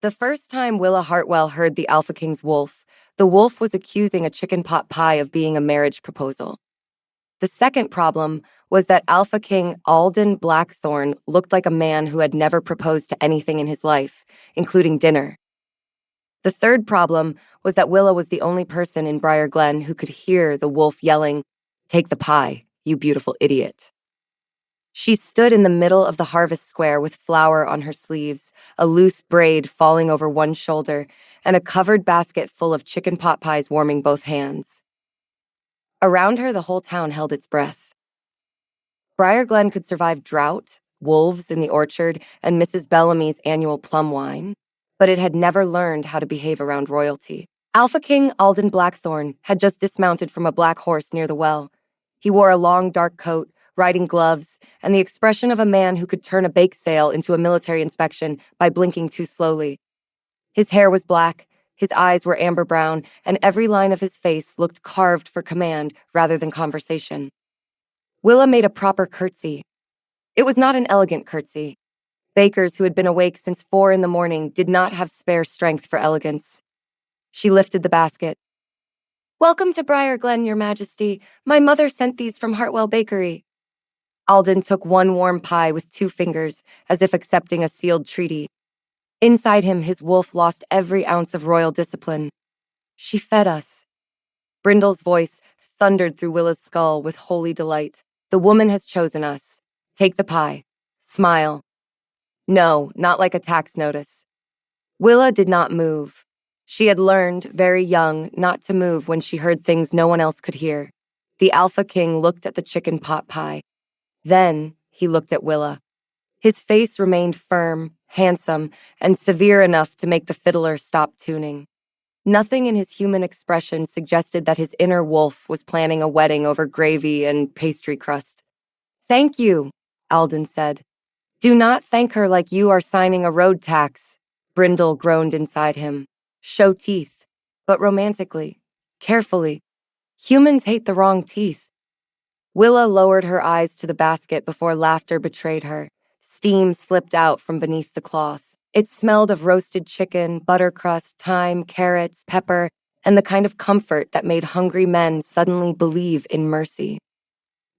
The first time Willa Hartwell heard the Alpha King's wolf, the wolf was accusing a chicken pot pie of being a marriage proposal. The second problem was that Alpha King Alden Blackthorn looked like a man who had never proposed to anything in his life, including dinner. The third problem was that Willa was the only person in Briar Glen who could hear the wolf yelling, "Take the pie, you beautiful idiot." She stood in the middle of the harvest square with flour on her sleeves, a loose braid falling over one shoulder, and a covered basket full of chicken pot pies warming both hands. Around her, the whole town held its breath. Briar Glen could survive drought, wolves in the orchard, and Mrs. Bellamy's annual plum wine, but it had never learned how to behave around royalty. Alpha King Alden Blackthorn had just dismounted from a black horse near the well. He wore a long, dark coat, riding gloves, and the expression of a man who could turn a bake sale into a military inspection by blinking too slowly. His hair was black, his eyes were amber brown, and every line of his face looked carved for command rather than conversation. Willa made a proper curtsy. It was not an elegant curtsy. Bakers who had been awake since 4 a.m. did not have spare strength for elegance. She lifted the basket. "Welcome to Briar Glen, Your Majesty. My mother sent these from Hartwell Bakery." Alden took one warm pie with 2 fingers, as if accepting a sealed treaty. Inside him, his wolf lost every ounce of royal discipline. "She fed us." Brindle's voice thundered through Willa's skull with holy delight. "The woman has chosen us. Take the pie. Smile." No, not like a tax notice. Willa did not move. She had learned, very young, not to move when she heard things no one else could hear. The Alpha King looked at the chicken pot pie. Then he looked at Willa. His face remained firm, handsome, and severe enough to make the fiddler stop tuning. Nothing in his human expression suggested that his inner wolf was planning a wedding over gravy and pastry crust. "Thank you," Alden said. "Do not thank her like you are signing a road tax," Brindle groaned inside him. "Show teeth, but romantically, carefully. Humans hate the wrong teeth." Willa lowered her eyes to the basket before laughter betrayed her. Steam slipped out from beneath the cloth. It smelled of roasted chicken, butter crust, thyme, carrots, pepper, and the kind of comfort that made hungry men suddenly believe in mercy.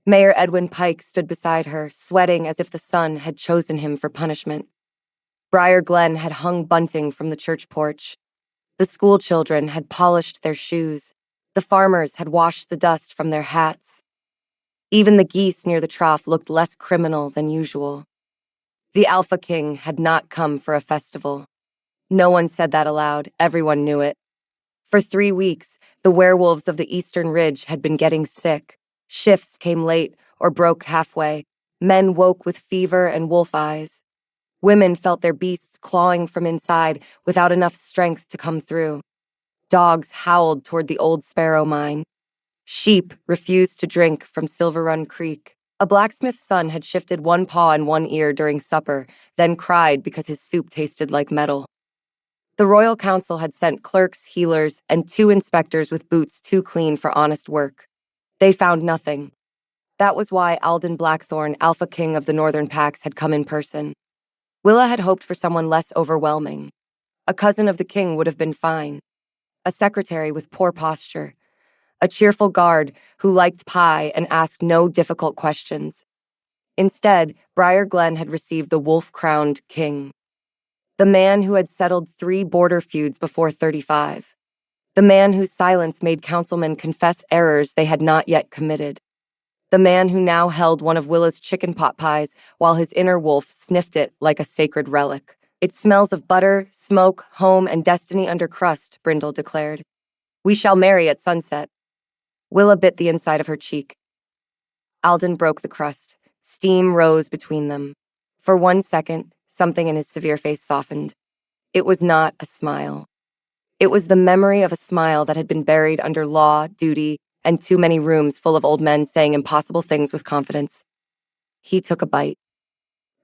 Mayor Edwin Pike stood beside her, sweating as if the sun had chosen him for punishment. Briar Glen had hung bunting from the church porch. The school children had polished their shoes. The farmers had washed the dust from their hats. Even the geese near the trough looked less criminal than usual. The Alpha King had not come for a festival. No one said that aloud. Everyone knew it. For 3 weeks, the werewolves of the Eastern Ridge had been getting sick. Shifts came late or broke halfway. Men woke with fever and wolf eyes. Women felt their beasts clawing from inside without enough strength to come through. Dogs howled toward the Old Sparrow mine. Sheep refused to drink from Silver Run Creek. A blacksmith's son had shifted one paw and one ear during supper, then cried because his soup tasted like metal. The Royal Council had sent clerks, healers, and 2 inspectors with boots too clean for honest work. They found nothing. That was why Alden Blackthorn, Alpha King of the Northern Packs, had come in person. Willa had hoped for someone less overwhelming. A cousin of the king would have been fine. A secretary with poor posture. A cheerful guard who liked pie and asked no difficult questions. Instead, Briar Glen had received the wolf-crowned king. The man who had settled 3 border feuds before 35. The man whose silence made councilmen confess errors they had not yet committed. The man who now held one of Willa's chicken pot pies while his inner wolf sniffed it like a sacred relic. "It smells of butter, smoke, home, and destiny under crust," Brindle declared. "We shall marry at sunset." Willa bit the inside of her cheek. Alden broke the crust. Steam rose between them. For 1 second, something in his severe face softened. It was not a smile. It was the memory of a smile that had been buried under law, duty, and too many rooms full of old men saying impossible things with confidence. He took a bite.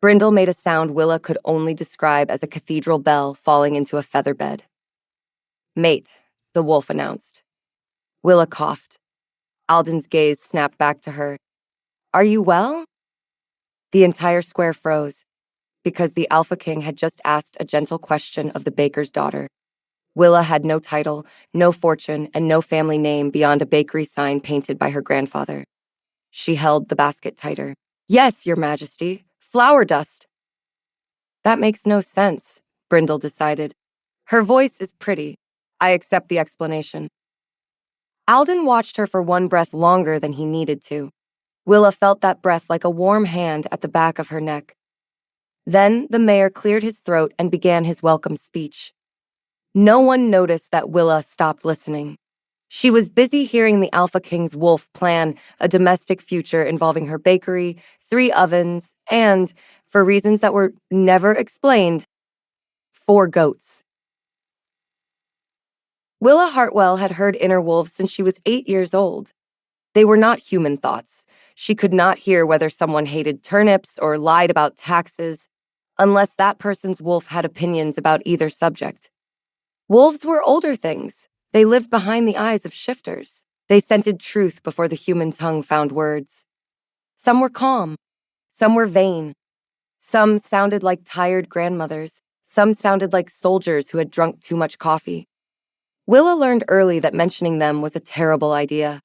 Brindle made a sound Willa could only describe as a cathedral bell falling into a feather bed. "Mate," the wolf announced. Willa coughed. Alden's gaze snapped back to her. "Are you well?" The entire square froze. because the Alpha King had just asked a gentle question of the baker's daughter. Willa had no title, no fortune, and no family name beyond a bakery sign painted by her grandfather. She held the basket tighter. Yes, Your Majesty, flour dust. That makes no sense, Brindle decided. Her voice is pretty. I accept the explanation. Alden watched her for one breath longer than he needed to. Willa felt that breath like a warm hand at the back of her neck. Then the mayor cleared his throat and began his welcome speech. No one noticed that Willa stopped listening. She was busy hearing the Alpha King's wolf plan a domestic future involving her bakery, 3 ovens, and, for reasons that were never explained, 4 goats. Willa Hartwell had heard inner wolves since she was 8 years old. They were not human thoughts. She could not hear whether someone hated turnips or lied about taxes, unless that person's wolf had opinions about either subject. Wolves were older things. They lived behind the eyes of shifters. They scented truth before the human tongue found words. Some were calm. Some were vain. Some sounded like tired grandmothers. Some sounded like soldiers who had drunk too much coffee. Willa learned early that mentioning them was a terrible idea.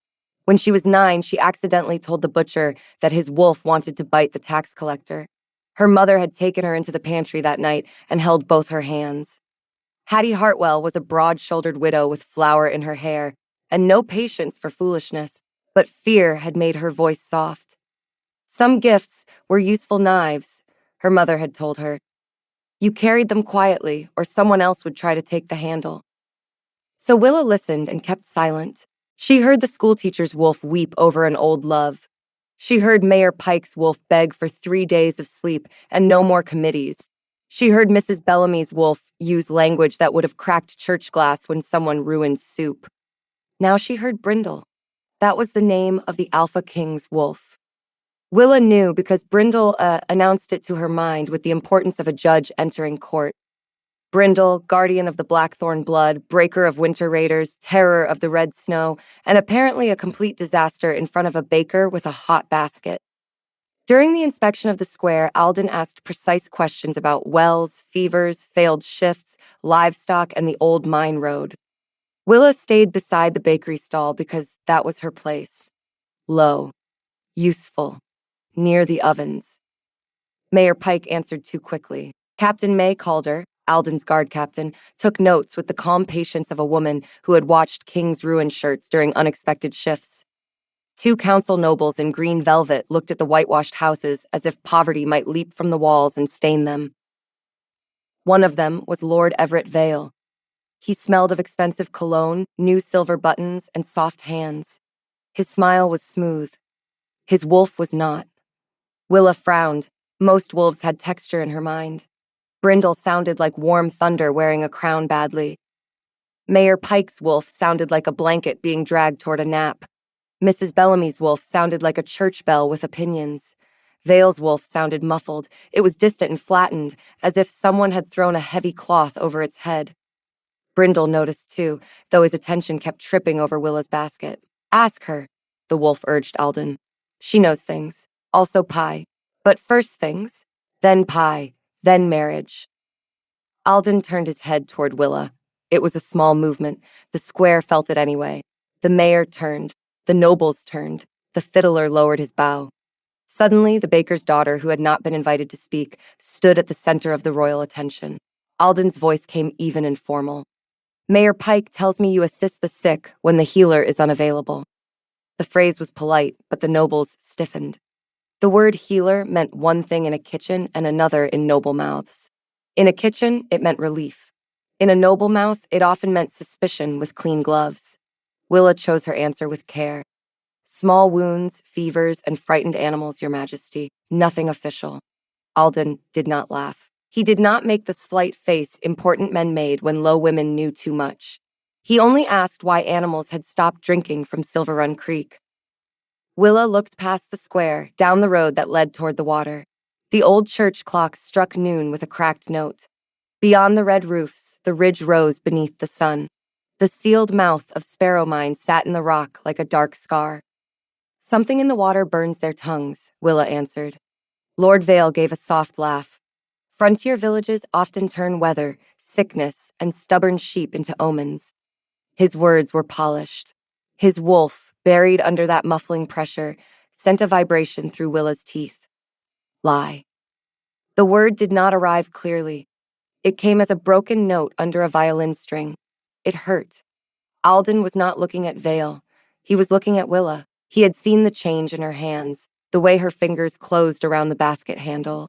When she was 9, she accidentally told the butcher that his wolf wanted to bite the tax collector. Her mother had taken her into the pantry that night and held both her hands. Hattie Hartwell was a broad-shouldered widow with flour in her hair and no patience for foolishness, but fear had made her voice soft. Some gifts were useful knives, her mother had told her. You carried them quietly, or someone else would try to take the handle. So Willa listened and kept silent. She heard the schoolteacher's wolf weep over an old love. She heard Mayor Pike's wolf beg for 3 days of sleep and no more committees. She heard Mrs. Bellamy's wolf use language that would have cracked church glass when someone ruined soup. Now she heard Brindle. That was the name of the Alpha King's wolf. Willa knew because Brindle announced it to her mind with the importance of a judge entering court. Brindle, guardian of the Blackthorn blood, breaker of winter raiders, terror of the red snow, and apparently a complete disaster in front of a baker with a hot basket. During the inspection of the square, Alden asked precise questions about wells, fevers, failed shifts, livestock, and the old mine road. Willa stayed beside the bakery stall because that was her place. Low, useful, near the ovens. Mayor Pike answered too quickly. Captain May Calder, Alden's guard captain, took notes with the calm patience of a woman who had watched King's ruin shirts during unexpected shifts. 2 council nobles in green velvet looked at the whitewashed houses as if poverty might leap from the walls and stain them. One of them was Lord Everett Vale. He smelled of expensive cologne, new silver buttons, and soft hands. His smile was smooth. His wolf was not. Willa frowned. Most wolves had texture in her mind. Brindle sounded like warm thunder wearing a crown badly. Mayor Pike's wolf sounded like a blanket being dragged toward a nap. Mrs. Bellamy's wolf sounded like a church bell with opinions. Vale's wolf sounded muffled. It was distant and flattened, as if someone had thrown a heavy cloth over its head. Brindle noticed too, though his attention kept tripping over Willa's basket. Ask her, the wolf urged Alden. She knows things. Also pie. But first things, then pie, then marriage. Alden turned his head toward Willa. It was a small movement. The square felt it anyway. The mayor turned. The nobles turned. The fiddler lowered his bow. Suddenly, the baker's daughter, who had not been invited to speak, stood at the center of the royal attention. Alden's voice came even and formal. Mayor Pike tells me you assist the sick when the healer is unavailable. The phrase was polite, but the nobles stiffened. The word healer meant one thing in a kitchen and another in noble mouths. In a kitchen, it meant relief. In a noble mouth, it often meant suspicion with clean gloves. Willa chose her answer with care. Small wounds, fevers, and frightened animals, Your Majesty. Nothing official. Alden did not laugh. He did not make the slight face important men made when low women knew too much. He only asked why animals had stopped drinking from Silver Run Creek. Willa looked past the square, down the road that led toward the water. The old church clock struck noon with a cracked note. Beyond the red roofs, the ridge rose beneath the sun. The sealed mouth of Sparrow Mine sat in the rock like a dark scar. Something in the water burns their tongues, Willa answered. Lord Vale gave a soft laugh. Frontier villages often turn weather, sickness, and stubborn sheep into omens. His words were polished. His wolf, buried under that muffling pressure, sent a vibration through Willa's teeth. Lie. The word did not arrive clearly. It came as a broken note under a violin string. It hurt. Alden was not looking at Vale. He was looking at Willa. He had seen the change in her hands, the way her fingers closed around the basket handle.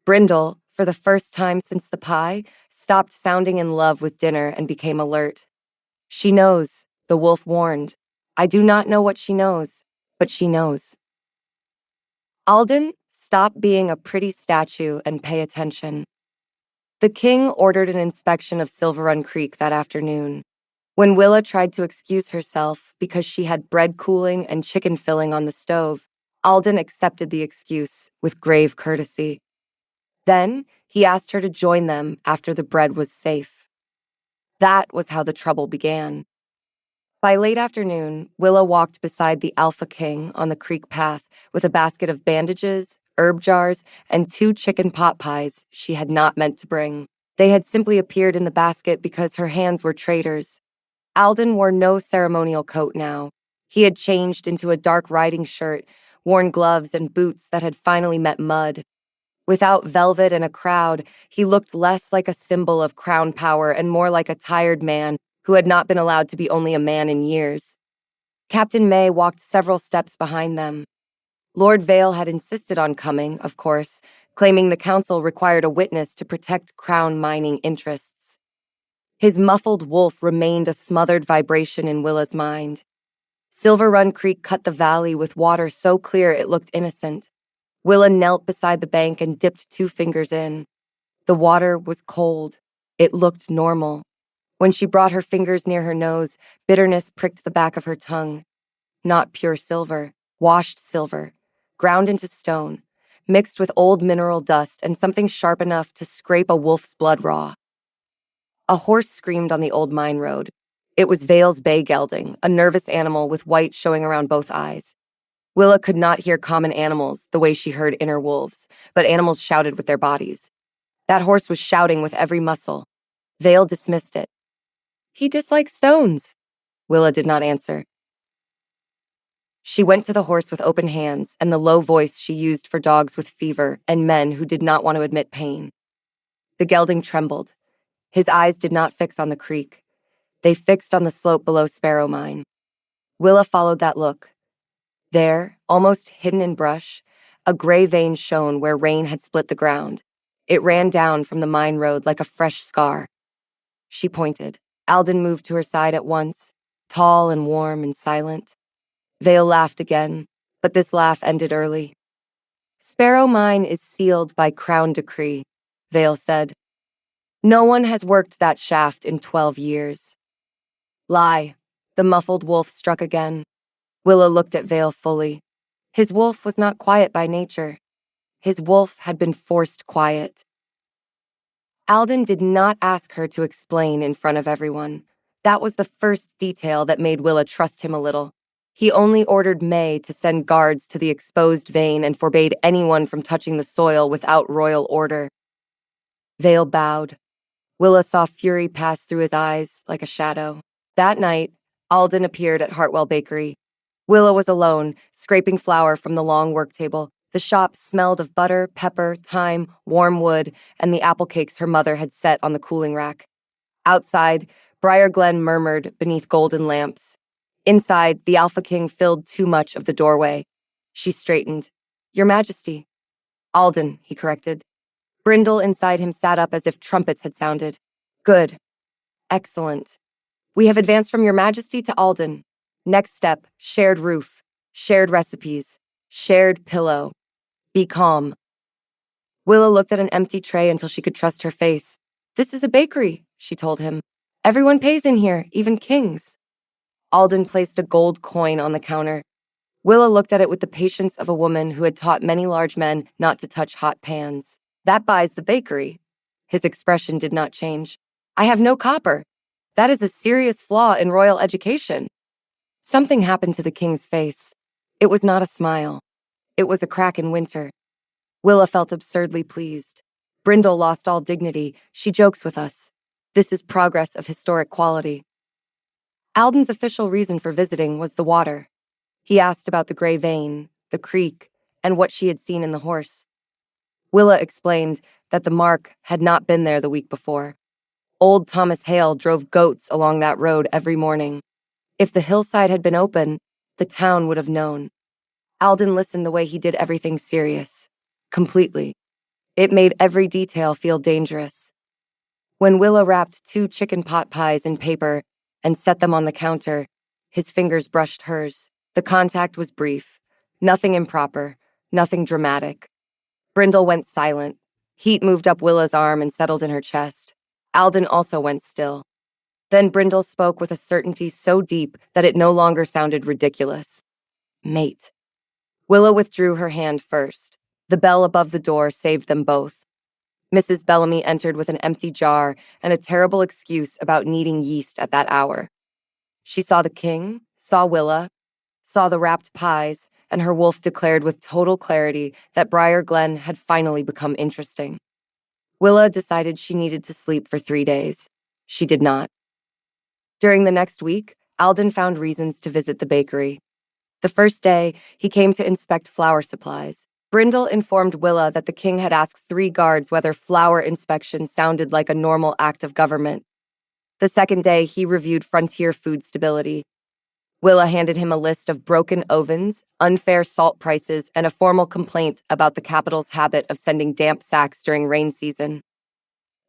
Brindle, for the first time since the pie, stopped sounding in love with dinner and became alert. She knows, the wolf warned. I do not know what she knows, but she knows. Alden, stop being a pretty statue and pay attention. The king ordered an inspection of Silver Run Creek that afternoon. When Willa tried to excuse herself because she had bread cooling and chicken filling on the stove, Alden accepted the excuse with grave courtesy. Then he asked her to join them after the bread was safe. That was how the trouble began. By late afternoon, Willa walked beside the Alpha King on the creek path with a basket of bandages, herb jars, and 2 chicken pot pies she had not meant to bring. They had simply appeared in the basket because her hands were traitors. Alden wore no ceremonial coat now. He had changed into a dark riding shirt, worn gloves and boots that had finally met mud. Without velvet and a crowd, he looked less like a symbol of crown power and more like a tired man who had not been allowed to be only a man in years. Captain May walked several steps behind them. Lord Vale had insisted on coming, of course, claiming the council required a witness to protect crown mining interests. His muffled wolf remained a smothered vibration in Willa's mind. Silver Run Creek cut the valley with water so clear it looked innocent. Willa knelt beside the bank and dipped 2 fingers in. The water was cold. It looked normal. When she brought her fingers near her nose, bitterness pricked the back of her tongue. Not pure silver, washed silver, ground into stone, mixed with old mineral dust and something sharp enough to scrape a wolf's blood raw. A horse screamed on the old mine road. It was Vale's bay gelding, a nervous animal with white showing around both eyes. Willa could not hear common animals the way she heard inner wolves, but animals shouted with their bodies. That horse was shouting with every muscle. Vale dismissed it. He dislikes stones. Willa did not answer. She went to the horse with open hands and the low voice she used for dogs with fever and men who did not want to admit pain. The gelding trembled. His eyes did not fix on the creek. They fixed on the slope below Sparrow Mine. Willa followed that look. There, almost hidden in brush, a gray vein shone where rain had split the ground. It ran down from the mine road like a fresh scar. She pointed. Alden moved to her side at once, tall and warm and silent. Vale laughed again, but this laugh ended early. Sparrow Mine is sealed by Crown decree, Vale said. No one has worked that shaft in 12 years. Lie. The muffled wolf struck again. Willa looked at Vale fully. His wolf was not quiet by nature. His wolf had been forced quiet. Alden did not ask her to explain in front of everyone. That was the first detail that made Willa trust him a little. He only ordered May to send guards to the exposed vein and forbade anyone from touching the soil without royal order. Vale bowed. Willa saw fury pass through his eyes like a shadow. That night, Alden appeared at Hartwell Bakery. Willa was alone, scraping flour from the long work table. The shop smelled of butter, pepper, thyme, warm wood, and the apple cakes her mother had set on the cooling rack. Outside, Briar Glen murmured beneath golden lamps. Inside, the Alpha King filled too much of the doorway. She straightened. Your Majesty. Alden, he corrected. Brindle inside him sat up as if trumpets had sounded. Good. Excellent. We have advanced from Your Majesty to Alden. Next step, shared roof, shared recipes, shared pillow. Be calm. Willa looked at an empty tray until she could trust her face. This is a bakery, she told him. Everyone pays in here, even kings. Alden placed a gold coin on the counter. Willa looked at it with the patience of a woman who had taught many large men not to touch hot pans. That buys the bakery. His expression did not change. I have no copper. That is a serious flaw in royal education. Something happened to the king's face. It was not a smile. It was a crack in winter. Willa felt absurdly pleased. Brindle lost all dignity. She jokes with us. This is progress of historic quality. Alden's official reason for visiting was the water. He asked about the gray vein, the creek, and what she had seen in the horse. Willa explained that the mark had not been there the week before. Old Thomas Hale drove goats along that road every morning. If the hillside had been open, the town would have known. Alden listened the way he did everything serious. Completely. It made every detail feel dangerous. When Willa wrapped 2 chicken pot pies in paper and set them on the counter, his fingers brushed hers. The contact was brief. Nothing improper. Nothing dramatic. Brindle went silent. Heat moved up Willa's arm and settled in her chest. Alden also went still. Then Brindle spoke with a certainty so deep that it no longer sounded ridiculous. Mate. Willa withdrew her hand first. The bell above the door saved them both. Mrs. Bellamy entered with an empty jar and a terrible excuse about needing yeast at that hour. She saw the king, saw Willa, saw the wrapped pies, and her wolf declared with total clarity that Briar Glen had finally become interesting. Willa decided she needed to sleep for 3 days. She did not. During the next week, Alden found reasons to visit the bakery. The first day, he came to inspect flour supplies. Brindle informed Willa that the king had asked 3 guards whether flour inspection sounded like a normal act of government. The second day, he reviewed frontier food stability. Willa handed him a list of broken ovens, unfair salt prices, and a formal complaint about the capital's habit of sending damp sacks during rain season.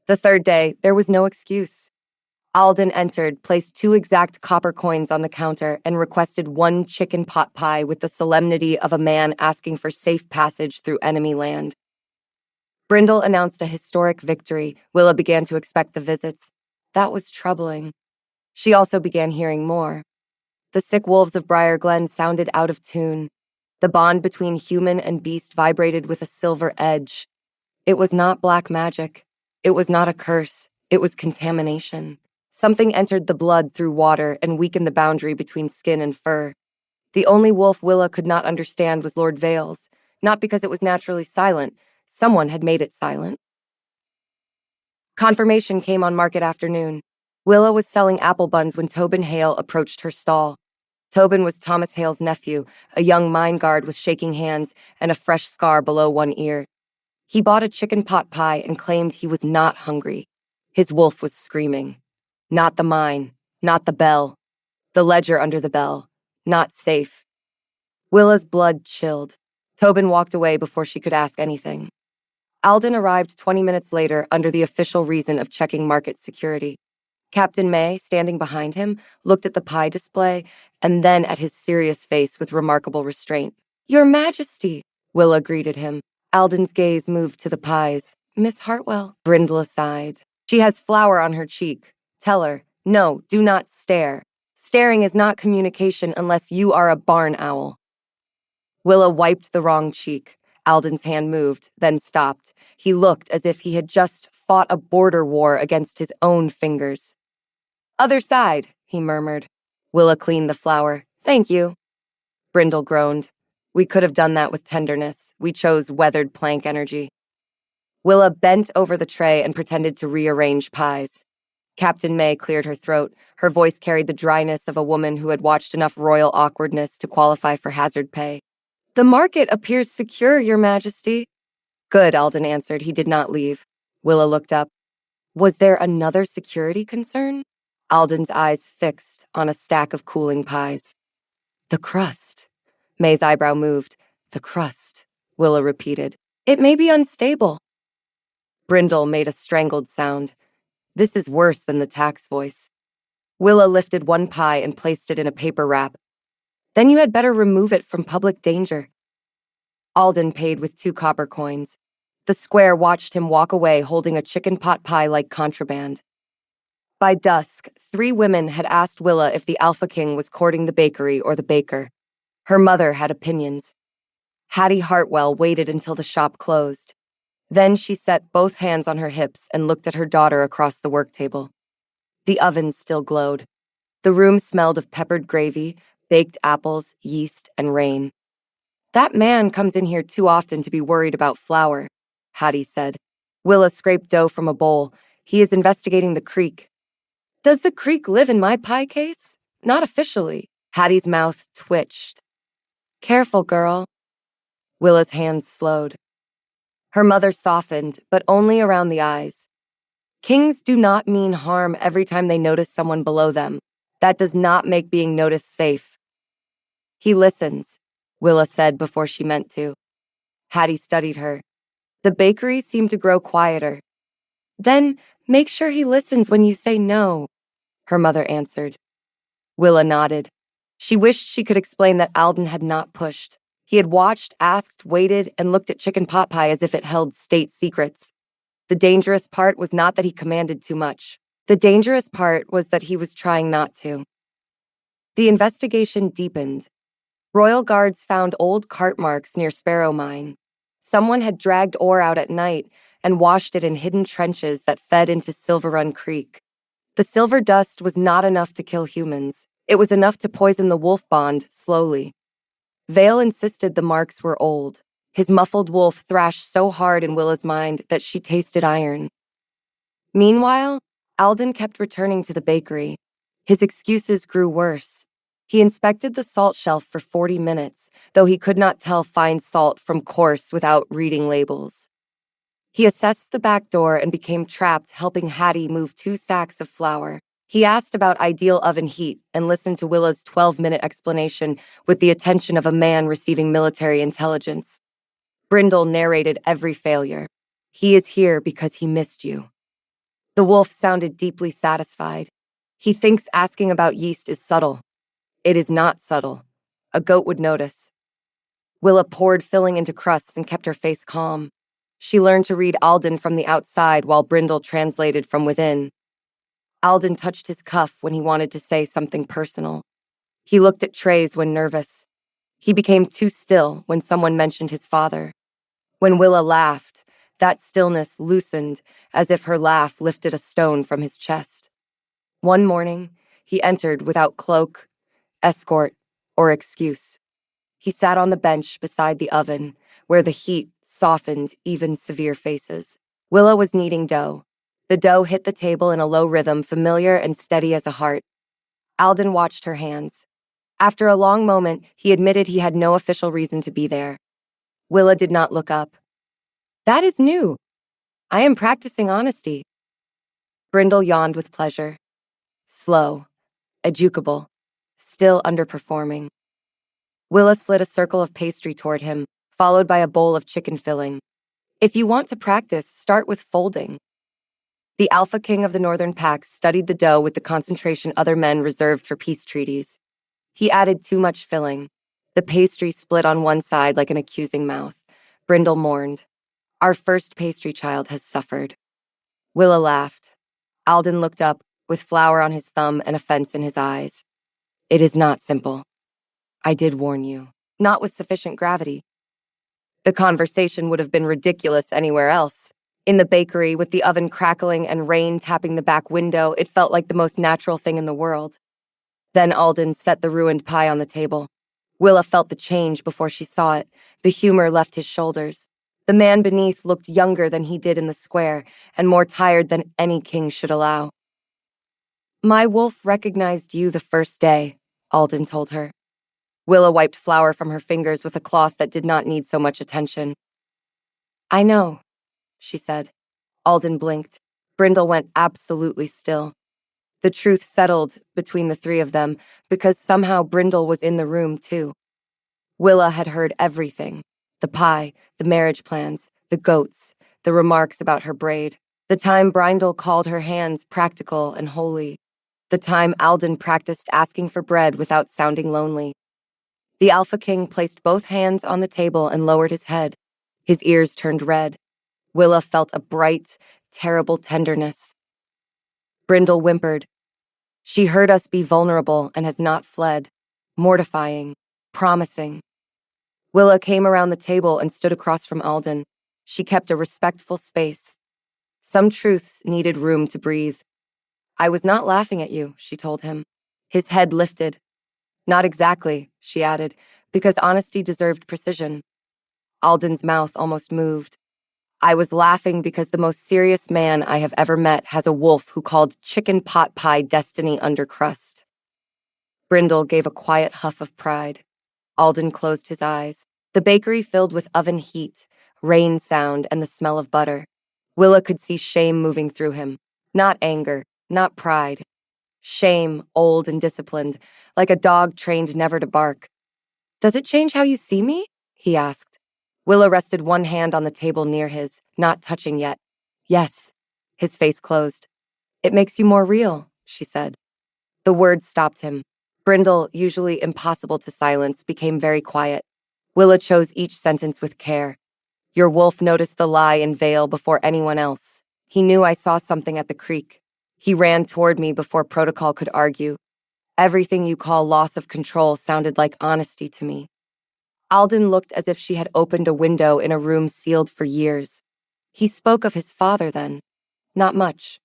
The third day, there was no excuse. Alden entered, placed 2 exact copper coins on the counter, and requested 1 chicken pot pie with the solemnity of a man asking for safe passage through enemy land. Brindle announced a historic victory. Willa began to expect the visits. That was troubling. She also began hearing more. The sick wolves of Briar Glen sounded out of tune. The bond between human and beast vibrated with a silver edge. It was not black magic. It was not a curse. It was contamination. Something entered the blood through water and weakened the boundary between skin and fur. The only wolf Willa could not understand was Lord Vale's, not because it was naturally silent. Someone had made it silent. Confirmation came on market afternoon. Willa was selling apple buns when Tobin Hale approached her stall. Tobin was Thomas Hale's nephew, a young mine guard with shaking hands and a fresh scar below one ear. He bought a chicken pot pie and claimed he was not hungry. His wolf was screaming. Not the mine, not the bell. The ledger under the bell. Not safe. Willa's blood chilled. Tobin walked away before she could ask anything. Alden arrived 20 minutes later under the official reason of checking market security. Captain May, standing behind him, looked at the pie display and then at his serious face with remarkable restraint. "Your Majesty," Willa greeted him. Alden's gaze moved to the pies. "Miss Hartwell," Brindle sighed. "She has flour on her cheek. Tell her, no, do not stare. Staring is not communication unless you are a barn owl." Willa wiped the wrong cheek. Alden's hand moved, then stopped. He looked as if he had just fought a border war against his own fingers. "Other side," he murmured. Willa cleaned the flour. "Thank you." Brindle groaned. "We could have done that with tenderness. We chose weathered plank energy." Willa bent over the tray and pretended to rearrange pies. Captain May cleared her throat. Her voice carried the dryness of a woman who had watched enough royal awkwardness to qualify for hazard pay. "The market appears secure, Your Majesty." "Good," Alden answered. He did not leave. Willa looked up. Was there another security concern? Alden's eyes fixed on a stack of cooling pies. "The crust." May's eyebrow moved. "The crust," Willa repeated. "It may be unstable." Brindle made a strangled sound. This is worse than the tax voice. Willa lifted 1 pie and placed it in a paper wrap. "Then you had better remove it from public danger." Alden paid with 2 copper coins. The square watched him walk away holding a chicken pot pie like contraband. By dusk, 3 women had asked Willa if the Alpha King was courting the bakery or the baker. Her mother had opinions. Hattie Hartwell waited until the shop closed. Then she set both hands on her hips and looked at her daughter across the work table. The oven still glowed. The room smelled of peppered gravy, baked apples, yeast, and rain. "That man comes in here too often to be worried about flour," Hattie said. Willa scraped dough from a bowl. He is investigating the creek. Does the creek live in my pie case? Not officially. Hattie's mouth twitched. Careful, girl. Willa's hands slowed. Her mother softened, but only around the eyes. Kings do not mean harm every time they notice someone below them. That does not make being noticed safe. He listens, Willa said before she meant to. Hattie studied her. The bakery seemed to grow quieter. Then make sure he listens when you say no, her mother answered. Willa nodded. She wished she could explain that Alden had not pushed. He had watched, asked, waited, and looked at chicken pot pie as if it held state secrets. The dangerous part was not that he commanded too much. The dangerous part was that he was trying not to. The investigation deepened. Royal Guards found old cart marks near Sparrow Mine. Someone had dragged ore out at night and washed it in hidden trenches that fed into Silver Run Creek. The silver dust was not enough to kill humans. It was enough to poison the wolf bond slowly. Vale insisted the marks were old. His muffled wolf thrashed so hard in Willa's mind that she tasted iron. Meanwhile, Alden kept returning to the bakery. His excuses grew worse. He inspected the salt shelf for 40 minutes, though he could not tell fine salt from coarse without reading labels. He assessed the back door and became trapped helping Hattie move 2 sacks of flour. He asked about ideal oven heat and listened to Willa's 12-minute explanation with the attention of a man receiving military intelligence. Brindle narrated every failure. He is here because he missed you. The wolf sounded deeply satisfied. He thinks asking about yeast is subtle. It is not subtle. A goat would notice. Willa poured filling into crusts and kept her face calm. She learned to read Alden from the outside while Brindle translated from within. Alden touched his cuff when he wanted to say something personal. He looked at trays when nervous. He became too still when someone mentioned his father. When Willa laughed, that stillness loosened as if her laugh lifted a stone from his chest. One morning, he entered without cloak, escort, or excuse. He sat on the bench beside the oven, where the heat softened even severe faces. Willa was kneading dough. The dough hit the table in a low rhythm, familiar and steady as a heart. Alden watched her hands. After a long moment, he admitted he had no official reason to be there. Willa did not look up. That is new. I am practicing honesty. Brindle yawned with pleasure. Slow, educable, still underperforming. Willa slid a circle of pastry toward him, followed by a bowl of chicken filling. If you want to practice, start with folding. The Alpha King of the Northern Pack studied the dough with the concentration other men reserved for peace treaties. He added too much filling. The pastry split on one side like an accusing mouth. Brindle mourned. Our first pastry child has suffered. Willa laughed. Alden looked up, with flour on his thumb and offense in his eyes. It is not simple. I did warn you. Not with sufficient gravity. The conversation would have been ridiculous anywhere else. In the bakery, with the oven crackling and rain tapping the back window, it felt like the most natural thing in the world. Then Alden set the ruined pie on the table. Willa felt the change before she saw it. The humor left his shoulders. The man beneath looked younger than he did in the square, and more tired than any king should allow. My wolf recognized you the first day, Alden told her. Willa wiped flour from her fingers with a cloth that did not need so much attention. I know, she said. Alden blinked. Brindle went absolutely still. The truth settled between the three of them because somehow Brindle was in the room too. Willa had heard everything. The pie, the marriage plans, the goats, the remarks about her braid, the time Brindle called her hands practical and holy, the time Alden practiced asking for bread without sounding lonely. The Alpha King placed both hands on the table and lowered his head. His ears turned red. Willa felt a bright, terrible tenderness. Brindle whimpered. She heard us be vulnerable and has not fled. Mortifying. Promising. Willa came around the table and stood across from Alden. She kept a respectful space. Some truths needed room to breathe. I was not laughing at you, she told him. His head lifted. Not exactly, she added, because honesty deserved precision. Alden's mouth almost moved. I was laughing because the most serious man I have ever met has a wolf who called chicken pot pie destiny under crust. Brindle gave a quiet huff of pride. Alden closed his eyes. The bakery filled with oven heat, rain sound, and the smell of butter. Willa could see shame moving through him. Not anger, not pride. Shame, old and disciplined, like a dog trained never to bark. "Does it change how you see me?" he asked. Willa rested one hand on the table near his, not touching yet. "Yes." His face closed. "It makes you more real," she said. The words stopped him. Brindle, usually impossible to silence, became very quiet. Willa chose each sentence with care. "Your wolf noticed the lie in Vale before anyone else. He knew I saw something at the creek. He ran toward me before protocol could argue. Everything you call loss of control sounded like honesty to me." Alden looked as if she had opened a window in a room sealed for years. He spoke of his father then. Not much.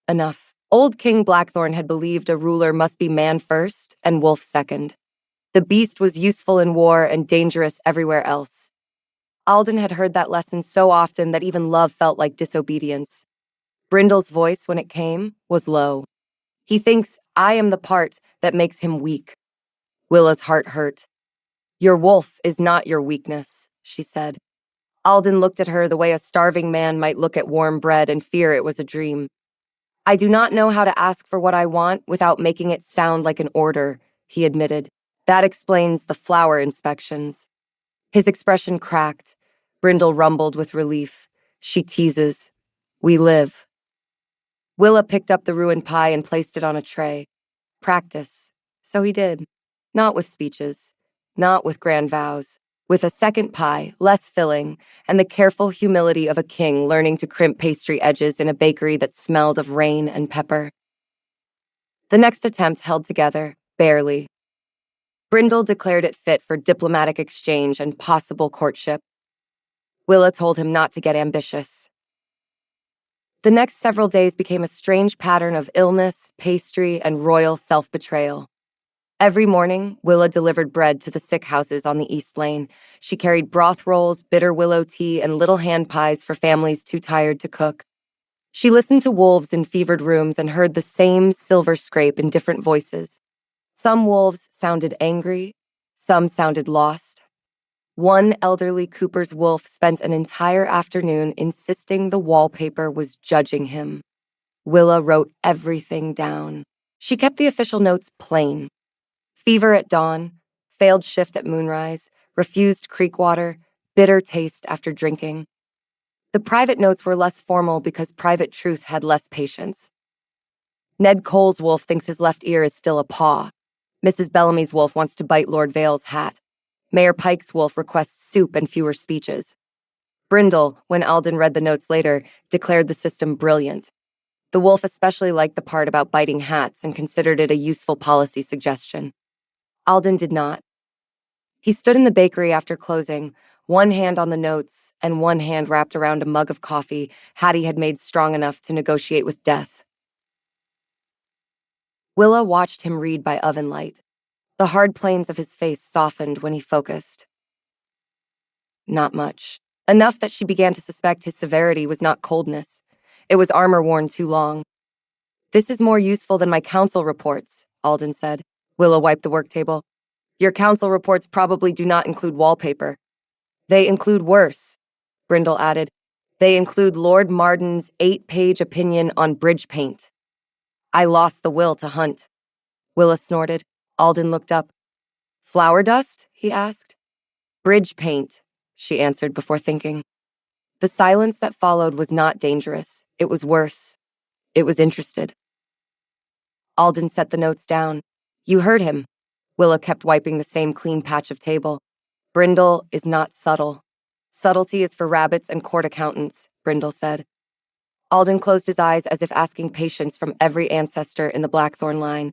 Enough. Old King Blackthorn had believed a ruler must be man first and wolf second. The beast was useful in war and dangerous everywhere else. Alden had heard that lesson so often that even love felt like disobedience. Brindle's voice, when it came, was low. "He thinks I am the part that makes him weak." Willa's heart hurt. "Your wolf is not your weakness," she said. Alden looked at her the way a starving man might look at warm bread and fear it was a dream. "I do not know how to ask for what I want without making it sound like an order," he admitted. "That explains the flower inspections." His expression cracked. Brindle rumbled with relief. "She teases. We live." Willa picked up the ruined pie and placed it on a tray. Practice. So he did. Not with speeches. Not with grand vows. With a second pie, less filling, and the careful humility of a king learning to crimp pastry edges in a bakery that smelled of rain and pepper. The next attempt held together, barely. Brindle declared it fit for diplomatic exchange and possible courtship. Willa told him not to get ambitious. The next several days became a strange pattern of illness, pastry, and royal self-betrayal. Every morning, Willa delivered bread to the sick houses on the East Lane. She carried broth rolls, bitter willow tea, and little hand pies for families too tired to cook. She listened to wolves in fevered rooms and heard the same silver scrape in different voices. Some wolves sounded angry, some sounded lost. One elderly Cooper's wolf spent an entire afternoon insisting the wallpaper was judging him. Willa wrote everything down. She kept the official notes plain. Fever at dawn, failed shift at moonrise, refused creek water, bitter taste after drinking. The private notes were less formal because private truth had less patience. Ned Cole's wolf thinks his left ear is still a paw. Mrs. Bellamy's wolf wants to bite Lord Vale's hat. Mayor Pike's wolf requests soup and fewer speeches. Brindle, when Alden read the notes later, declared the system brilliant. The wolf especially liked the part about biting hats and considered it a useful policy suggestion. Alden did not. He stood in the bakery after closing, one hand on the notes and one hand wrapped around a mug of coffee Hattie had made strong enough to negotiate with death. Willa watched him read by oven light. The hard planes of his face softened when he focused. Not much. Enough that she began to suspect his severity was not coldness. It was armor worn too long. "This is more useful than my council reports," Alden said. Willa wiped the work table. "Your council reports probably do not include wallpaper." "They include worse," Brindle added. "They include Lord Marden's 8-page opinion on bridge paint." "I lost the will to hunt." Willa snorted. Alden looked up. "Flower dust?" he asked. "Bridge paint," she answered before thinking. The silence that followed was not dangerous. It was worse. It was interested. Alden set the notes down. "You heard him." Willa kept wiping the same clean patch of table. "Brindle is not subtle. Subtlety is for rabbits and court accountants," Brindle said. Alden closed his eyes as if asking patience from every ancestor in the Blackthorn line.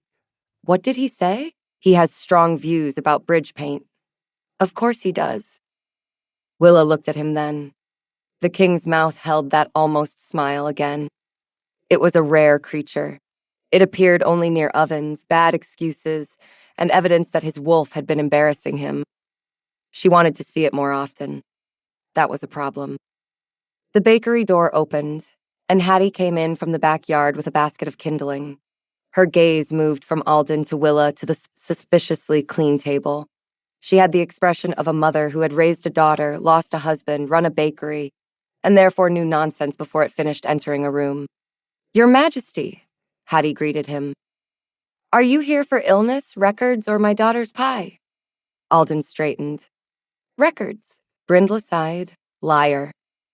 "What did he say?" "He has strong views about bridge paint." "Of course he does." Willa looked at him then. The king's mouth held that almost smile again. It was a rare creature. It appeared only near ovens, bad excuses, and evidence that his wolf had been embarrassing him. She wanted to see it more often. That was a problem. The bakery door opened, and Hattie came in from the backyard with a basket of kindling. Her gaze moved from Alden to Willa to the suspiciously clean table. She had the expression of a mother who had raised a daughter, lost a husband, run a bakery, and therefore knew nonsense before it finished entering a room. "Your Majesty," Hattie greeted him. "Are you here for illness, records, or my daughter's pie?" Alden straightened. "Records." Brindle sighed. "Liar."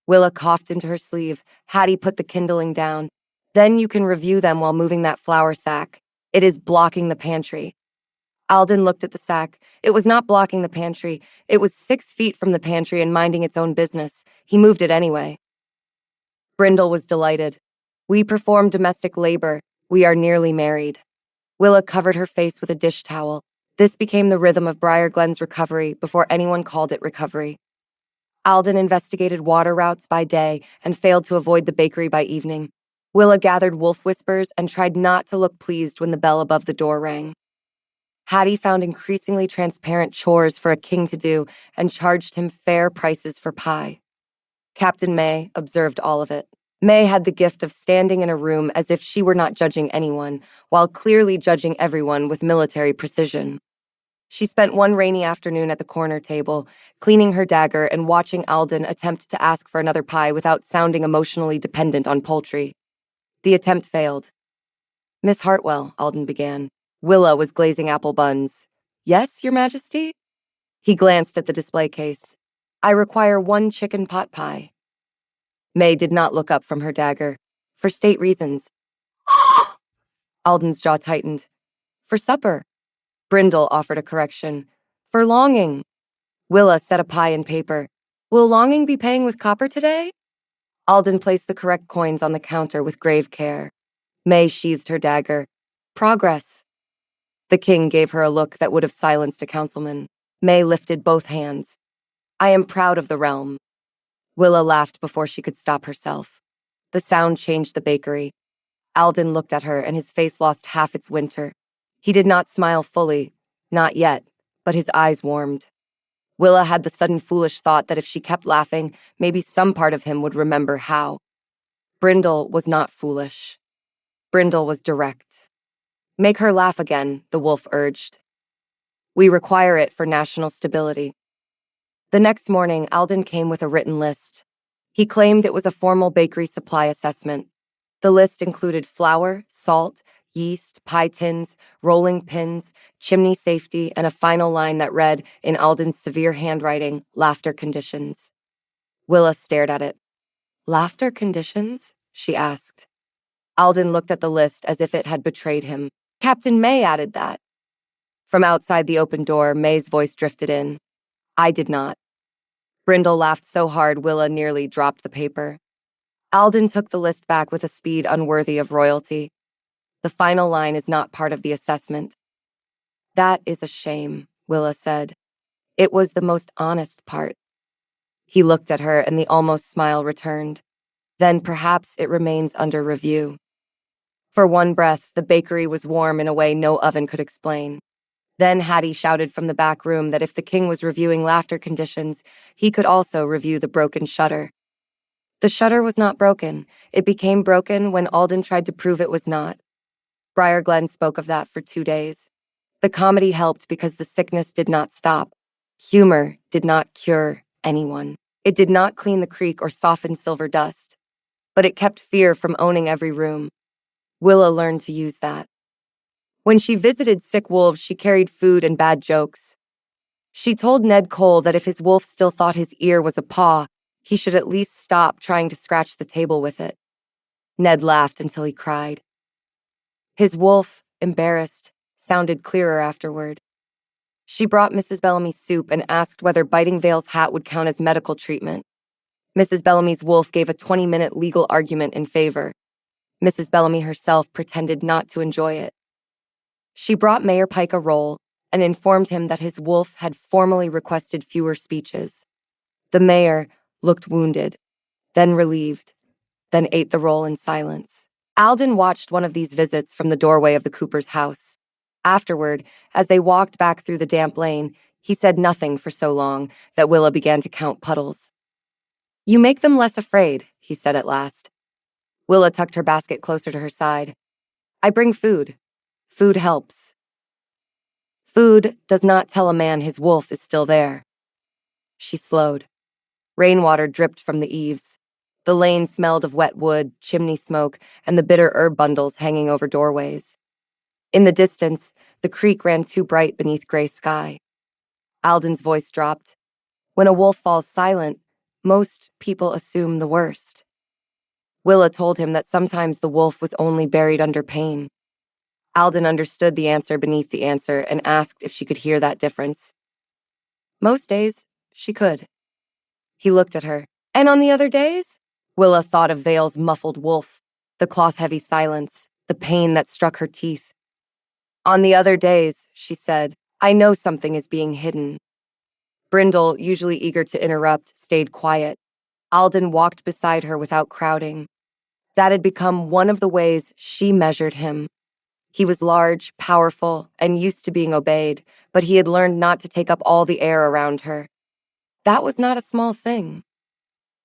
Willa coughed into her sleeve. Hattie put the kindling down. "Then you can review them while moving that flour sack. It is blocking the pantry." Alden looked at the sack. It was not blocking the pantry. It was 6 feet from the pantry and minding its own business. He moved it anyway. Brindle was delighted. "We perform domestic labor. We are nearly married." Willa covered her face with a dish towel. This became the rhythm of Briarglen's recovery before anyone called it recovery. Alden investigated water routes by day and failed to avoid the bakery by evening. Willa gathered wolf whispers and tried not to look pleased when the bell above the door rang. Hattie found increasingly transparent chores for a king to do and charged him fair prices for pie. Captain May observed all of it. May had the gift of standing in a room as if she were not judging anyone, while clearly judging everyone with military precision. She spent one rainy afternoon at the corner table, cleaning her dagger and watching Alden attempt to ask for another pie without sounding emotionally dependent on poultry. The attempt failed. "Miss Hartwell," Alden began. Willa was glazing apple buns. "Yes, Your Majesty?" He glanced at the display case. "I require 1 chicken pot pie." May did not look up from her dagger. "For state reasons." Alden's jaw tightened. "For supper." Brindle offered a correction. "For longing." Willa set a pie in paper. "Will longing be paying with copper today?" Alden placed the correct coins on the counter with grave care. May sheathed her dagger. "Progress." The king gave her a look that would have silenced a councilman. May lifted both hands. "I am proud of the realm." Willa laughed before she could stop herself. The sound changed the bakery. Alden looked at her and his face lost half its winter. He did not smile fully, not yet, but his eyes warmed. Willa had the sudden foolish thought that if she kept laughing, maybe some part of him would remember how. Brindle was not foolish. Brindle was direct. "Make her laugh again," the wolf urged. "We require it for national stability." The next morning, Alden came with a written list. He claimed it was a formal bakery supply assessment. The list included flour, salt, yeast, pie tins, rolling pins, chimney safety, and a final line that read, in Alden's severe handwriting, "Laughter conditions." Willa stared at it. "Laughter conditions?" she asked. Alden looked at the list as if it had betrayed him. "Captain May added that." From outside the open door, May's voice drifted in. "I did not." Brindle laughed so hard Willa nearly dropped the paper. Alden took the list back with a speed unworthy of royalty. "The final line is not part of the assessment." "That is a shame," Willa said. "It was the most honest part." He looked at her and the almost smile returned. "Then perhaps it remains under review." For one breath, the bakery was warm in a way no oven could explain. Then Hattie shouted from the back room that if the king was reviewing laughter conditions, he could also review the broken shutter. The shutter was not broken. It became broken when Alden tried to prove it was not. Briarglen spoke of that for 2 days. The comedy helped because the sickness did not stop. Humor did not cure anyone. It did not clean the creek or soften silver dust. But it kept fear from owning every room. Willa learned to use that. When she visited sick wolves, she carried food and bad jokes. She told Ned Cole that if his wolf still thought his ear was a paw, he should at least stop trying to scratch the table with it. Ned laughed until he cried. His wolf, embarrassed, sounded clearer afterward. She brought Mrs. Bellamy soup and asked whether biting Vale's hat would count as medical treatment. Mrs. Bellamy's wolf gave a 20-minute legal argument in favor. Mrs. Bellamy herself pretended not to enjoy it. She brought Mayor Pike a roll and informed him that his wolf had formally requested fewer speeches. The mayor looked wounded, then relieved, then ate the roll in silence. Alden watched one of these visits from the doorway of the Cooper's house. Afterward, as they walked back through the damp lane, he said nothing for so long that Willa began to count puddles. "You make them less afraid," he said at last. Willa tucked her basket closer to her side. I bring food. Food helps. Food does not tell a man his wolf is still there. She slowed. Rainwater dripped from the eaves. The lane smelled of wet wood, chimney smoke, and the bitter herb bundles hanging over doorways. In the distance, the creek ran too bright beneath gray sky. Alden's voice dropped. When a wolf falls silent, most people assume the worst. Willa told him that sometimes the wolf was only buried under pain. Alden understood the answer beneath the answer and asked if she could hear that difference. Most days, she could. He looked at her. And on the other days? Willa thought of Vale's muffled wolf, the cloth-heavy silence, the pain that struck her teeth. On the other days, she said, I know something is being hidden. Brindle, usually eager to interrupt, stayed quiet. Alden walked beside her without crowding. That had become one of the ways she measured him. He was large, powerful, and used to being obeyed, but he had learned not to take up all the air around her. That was not a small thing.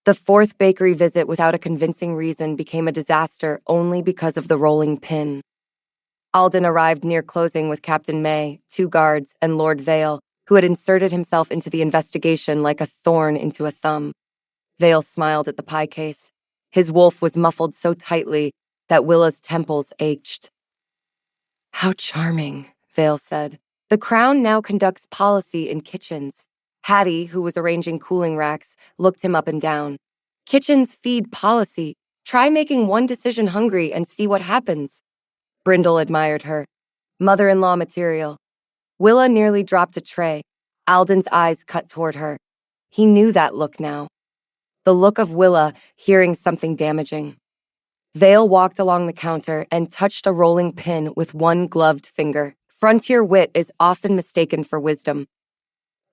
The fourth bakery visit without a convincing reason became a disaster only because of the rolling pin. Alden arrived near closing with Captain May, 2 guards, and Lord Vale, who had inserted himself into the investigation like a thorn into a thumb. Vale smiled at the pie case. His wolf was muffled so tightly that Willa's temples ached. How charming, Vale said. The Crown now conducts policy in kitchens. Hattie, who was arranging cooling racks, looked him up and down. Kitchens feed policy. Try making one decision hungry and see what happens. Brindle admired her. Mother-in-law material. Willa nearly dropped a tray. Alden's eyes cut toward her. He knew that look now. The look of Willa hearing something damaging. Vale walked along the counter and touched a rolling pin with one gloved finger. Frontier wit is often mistaken for wisdom.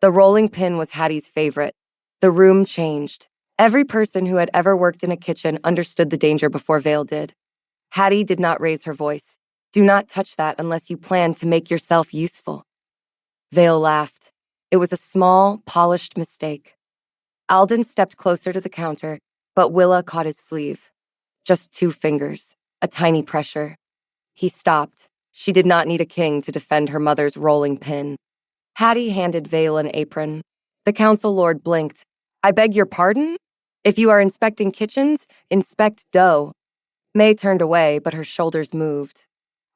The rolling pin was Hattie's favorite. The room changed. Every person who had ever worked in a kitchen understood the danger before Vale did. Hattie did not raise her voice. Do not touch that unless you plan to make yourself useful. Vale laughed. It was a small, polished mistake. Alden stepped closer to the counter, but Willa caught his sleeve. Just 2 fingers, a tiny pressure. He stopped. She did not need a king to defend her mother's rolling pin. Hattie handed Vale an apron. The council lord blinked. I beg your pardon? If you are inspecting kitchens, inspect dough. May turned away, but her shoulders moved.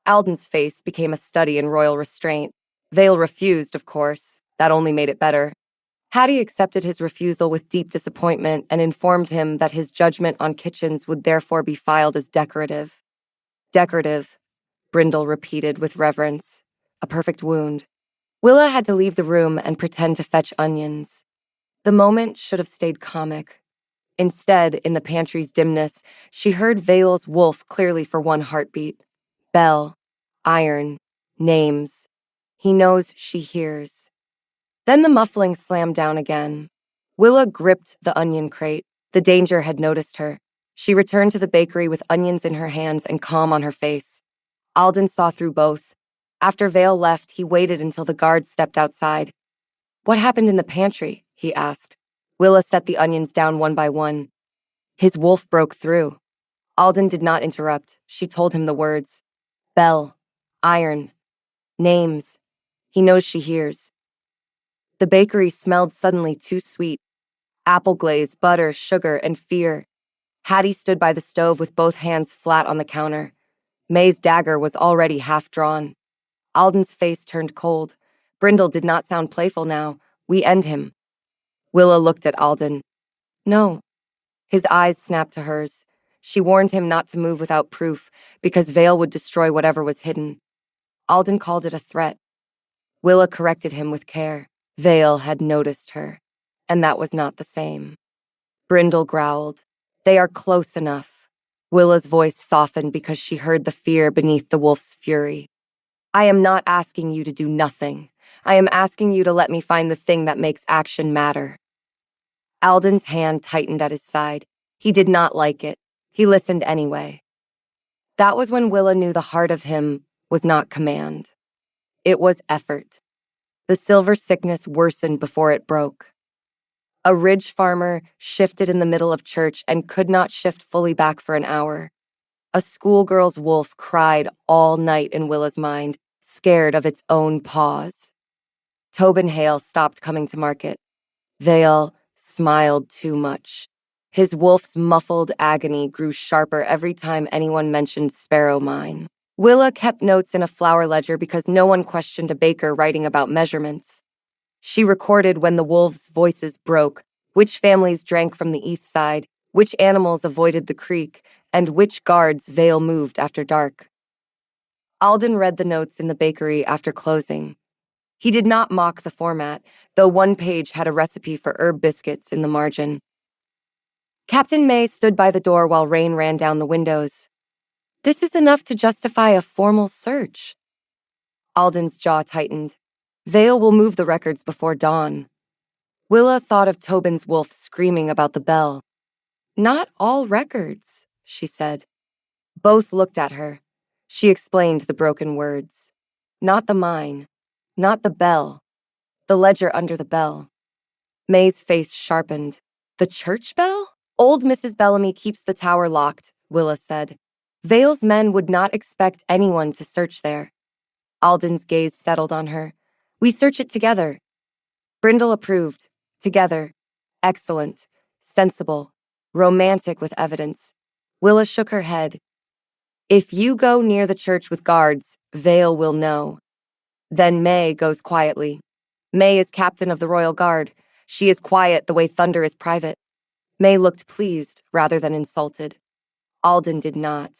Alden's face became a study in royal restraint. Vale refused, of course. That only made it better. Hattie accepted his refusal with deep disappointment and informed him that his judgment on kitchens would therefore be filed as decorative. Decorative, Brindle repeated with reverence. A perfect wound. Willa had to leave the room and pretend to fetch onions. The moment should have stayed comic. Instead, in the pantry's dimness, she heard Vale's wolf clearly for one heartbeat. Bell, iron, names. He knows she hears. Then the muffling slammed down again. Willa gripped the onion crate. The danger had noticed her. She returned to the bakery with onions in her hands and calm on her face. Alden saw through both. After Vale left, he waited until the guards stepped outside. What happened in the pantry? He asked. Willa set the onions down one by one. His wolf broke through. Alden did not interrupt. She told him the words. Bell, iron, names. He knows she hears. The bakery smelled suddenly too sweet. Apple glaze, butter, sugar, and fear. Hattie stood by the stove with both hands flat on the counter. May's dagger was already half drawn. Alden's face turned cold. Brindle did not sound playful now. We end him. Willa looked at Alden. No. His eyes snapped to hers. She warned him not to move without proof, because Vale would destroy whatever was hidden. Alden called it a threat. Willa corrected him with care. Vale had noticed her, and that was not the same. Brindle growled. They are close enough. Willa's voice softened because she heard the fear beneath the wolf's fury. I am not asking you to do nothing. I am asking you to let me find the thing that makes action matter. Alden's hand tightened at his side. He did not like it. He listened anyway. That was when Willa knew the heart of him was not command. It was effort. The silver sickness worsened before it broke. A ridge farmer shifted in the middle of church and could not shift fully back for an hour. A schoolgirl's wolf cried all night in Willa's mind, scared of its own paws. Tobin Hale stopped coming to market. Vale smiled too much. His wolf's muffled agony grew sharper every time anyone mentioned Sparrow Mine. Willa kept notes in a flour ledger because no one questioned a baker writing about measurements. She recorded when the wolves' voices broke, which families drank from the east side, which animals avoided the creek, and which guards Vale moved after dark. Alden read the notes in the bakery after closing. He did not mock the format, though one page had a recipe for herb biscuits in the margin. Captain May stood by the door while rain ran down the windows. This is enough to justify a formal search. Alden's jaw tightened. Vale will move the records before dawn. Willa thought of Tobin's wolf screaming about the bell. Not all records, she said. Both looked at her. She explained the broken words. Not the mine. Not the bell. The ledger under the bell. May's face sharpened. The church bell? Old Mrs. Bellamy keeps the tower locked, Willa said. Vale's men would not expect anyone to search there. Alden's gaze settled on her. We search it together. Brindle approved. Together. Excellent. Sensible. Romantic with evidence. Willa shook her head. If you go near the church with guards, Vale will know. Then May goes quietly. May is captain of the Royal Guard. She is quiet the way thunder is private. May looked pleased rather than insulted. Alden did not.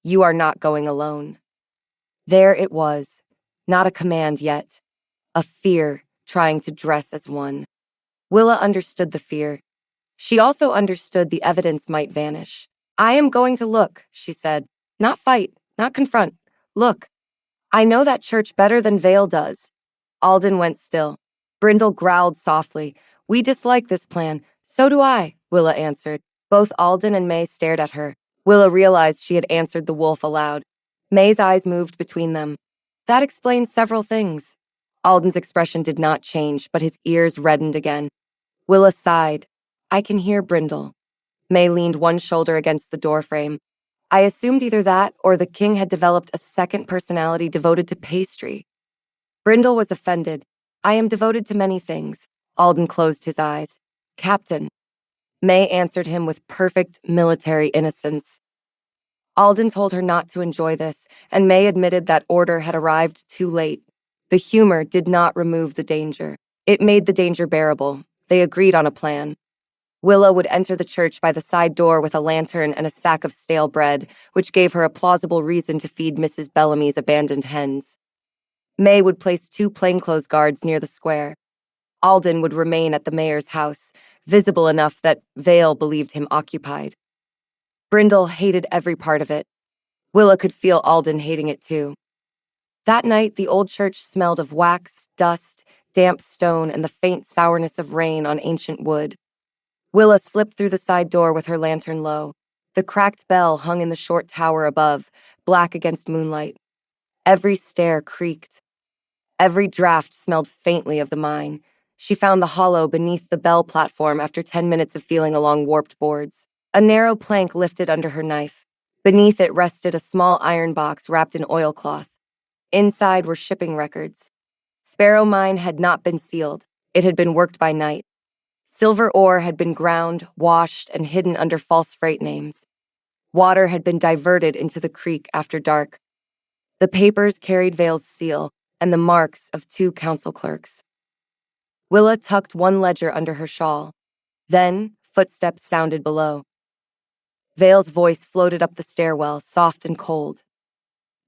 You are not going alone. There it was. Not a command yet. A fear trying to dress as one. Willa understood the fear. She also understood the evidence might vanish. I am going to look, she said. Not fight, not confront. Look. I know that church better than Vale does. Alden went still. Brindle growled softly. We dislike this plan. So do I, Willa answered. Both Alden and May stared at her. Willa realized she had answered the wolf aloud. May's eyes moved between them. That explains several things. Alden's expression did not change, but his ears reddened again. Willa sighed. I can hear Brindle. May leaned one shoulder against the doorframe. I assumed either that or the king had developed a second personality devoted to pastry. Brindle was offended. I am devoted to many things. Alden closed his eyes. Captain. May answered him with perfect military innocence. Alden told her not to enjoy this, and May admitted that order had arrived too late. The humor did not remove the danger. It made the danger bearable. They agreed on a plan. Willa would enter the church by the side door with a lantern and a sack of stale bread, which gave her a plausible reason to feed Mrs. Bellamy's abandoned hens. May would place 2 plainclothes guards near the square. Alden would remain at the mayor's house, visible enough that Vale believed him occupied. Brindle hated every part of it. Willa could feel Alden hating it too. That night, the old church smelled of wax, dust, damp stone, and the faint sourness of rain on ancient wood. Willa slipped through the side door with her lantern low. The cracked bell hung in the short tower above, black against moonlight. Every stair creaked. Every draft smelled faintly of the mine. She found the hollow beneath the bell platform after 10 minutes of feeling along warped boards. A narrow plank lifted under her knife. Beneath it rested a small iron box wrapped in oilcloth. Inside were shipping records. Sparrow Mine had not been sealed. It had been worked by night. Silver ore had been ground, washed, and hidden under false freight names. Water had been diverted into the creek after dark. The papers carried Vale's seal and the marks of 2 council clerks. Willa tucked one ledger under her shawl. Then, footsteps sounded below. Vale's voice floated up the stairwell, soft and cold.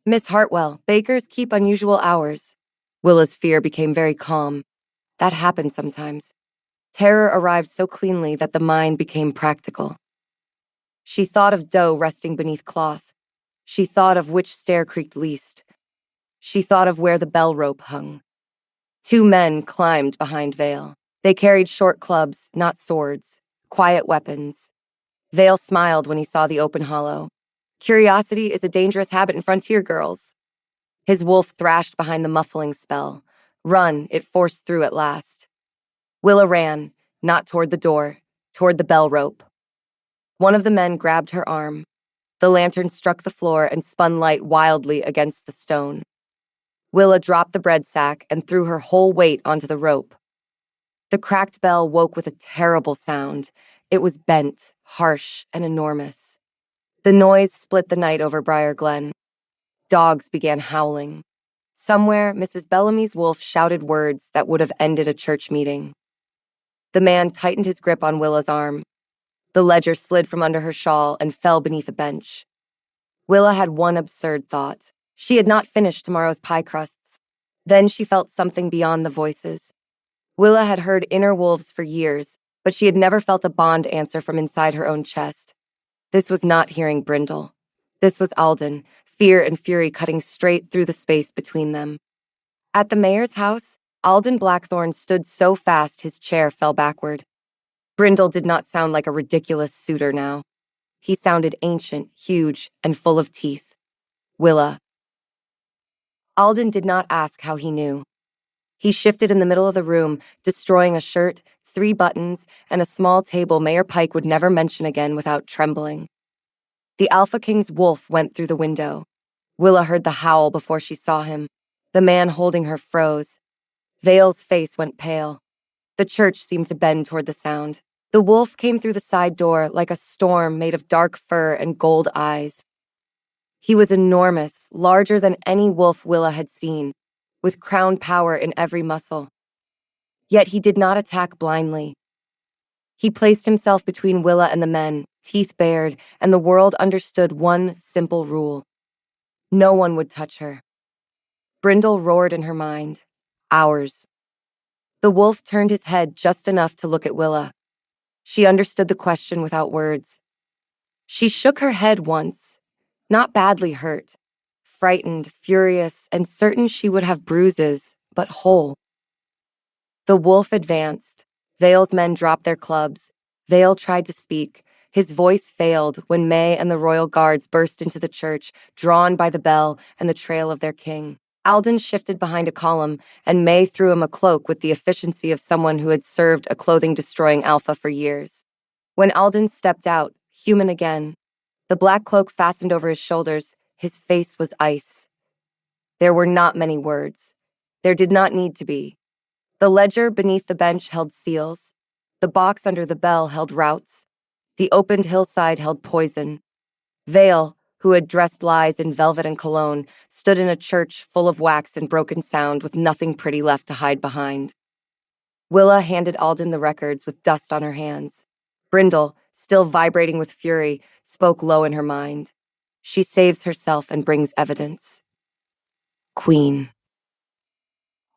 Miss Hartwell, bakers keep unusual hours. Willa's fear became very calm. That happened sometimes. Terror arrived so cleanly that the mind became practical. She thought of dough resting beneath cloth. She thought of which stair creaked least. She thought of where the bell rope hung. 2 men climbed behind Vale. They carried short clubs, not swords, quiet weapons. Vale smiled when he saw the open hollow. Curiosity is a dangerous habit in frontier girls. His wolf thrashed behind the muffling spell. Run, it forced through at last. Willa ran, not toward the door, toward the bell rope. One of the men grabbed her arm. The lantern struck the floor and spun light wildly against the stone. Willa dropped the bread sack and threw her whole weight onto the rope. The cracked bell woke with a terrible sound. It was bent, harsh, and enormous. The noise split the night over Briar Glen. Dogs began howling. Somewhere, Mrs. Bellamy's wolf shouted words that would have ended a church meeting. The man tightened his grip on Willa's arm. The ledger slid from under her shawl and fell beneath a bench. Willa had one absurd thought. She had not finished tomorrow's pie crusts. Then she felt something beyond the voices. Willa had heard inner wolves for years, but she had never felt a bond answer from inside her own chest. This was not hearing Brindle. This was Alden, fear and fury cutting straight through the space between them. At the mayor's house, Alden Blackthorne stood so fast his chair fell backward. Brindle did not sound like a ridiculous suitor now. He sounded ancient, huge, and full of teeth. Willa. Alden did not ask how he knew. He shifted in the middle of the room, destroying a shirt, 3 buttons, and a small table Mayor Pike would never mention again without trembling. The Alpha King's wolf went through the window. Willa heard the howl before she saw him. The man holding her froze. Vale's face went pale. The church seemed to bend toward the sound. The wolf came through the side door like a storm made of dark fur and gold eyes. He was enormous, larger than any wolf Willa had seen, with crown power in every muscle. Yet he did not attack blindly. He placed himself between Willa and the men, teeth bared, and the world understood one simple rule. No one would touch her. Brindle roared in her mind. Ours. The wolf turned his head just enough to look at Willa. She understood the question without words. She shook her head once, not badly hurt, frightened, furious, and certain she would have bruises, but whole. The wolf advanced. Vale's men dropped their clubs. Vale tried to speak. His voice failed when May and the royal guards burst into the church, drawn by the bell and the trail of their king. Alden shifted behind a column, and May threw him a cloak with the efficiency of someone who had served a clothing-destroying alpha for years. When Alden stepped out, human again, the black cloak fastened over his shoulders, his face was ice. There were not many words. There did not need to be. The ledger beneath the bench held seals. The box under the bell held routes. The opened hillside held poison. Vale, who had dressed lies in velvet and cologne, stood in a church full of wax and broken sound with nothing pretty left to hide behind. Willa handed Alden the records with dust on her hands. Brindle, still vibrating with fury, spoke low in her mind. She saves herself and brings evidence. Queen.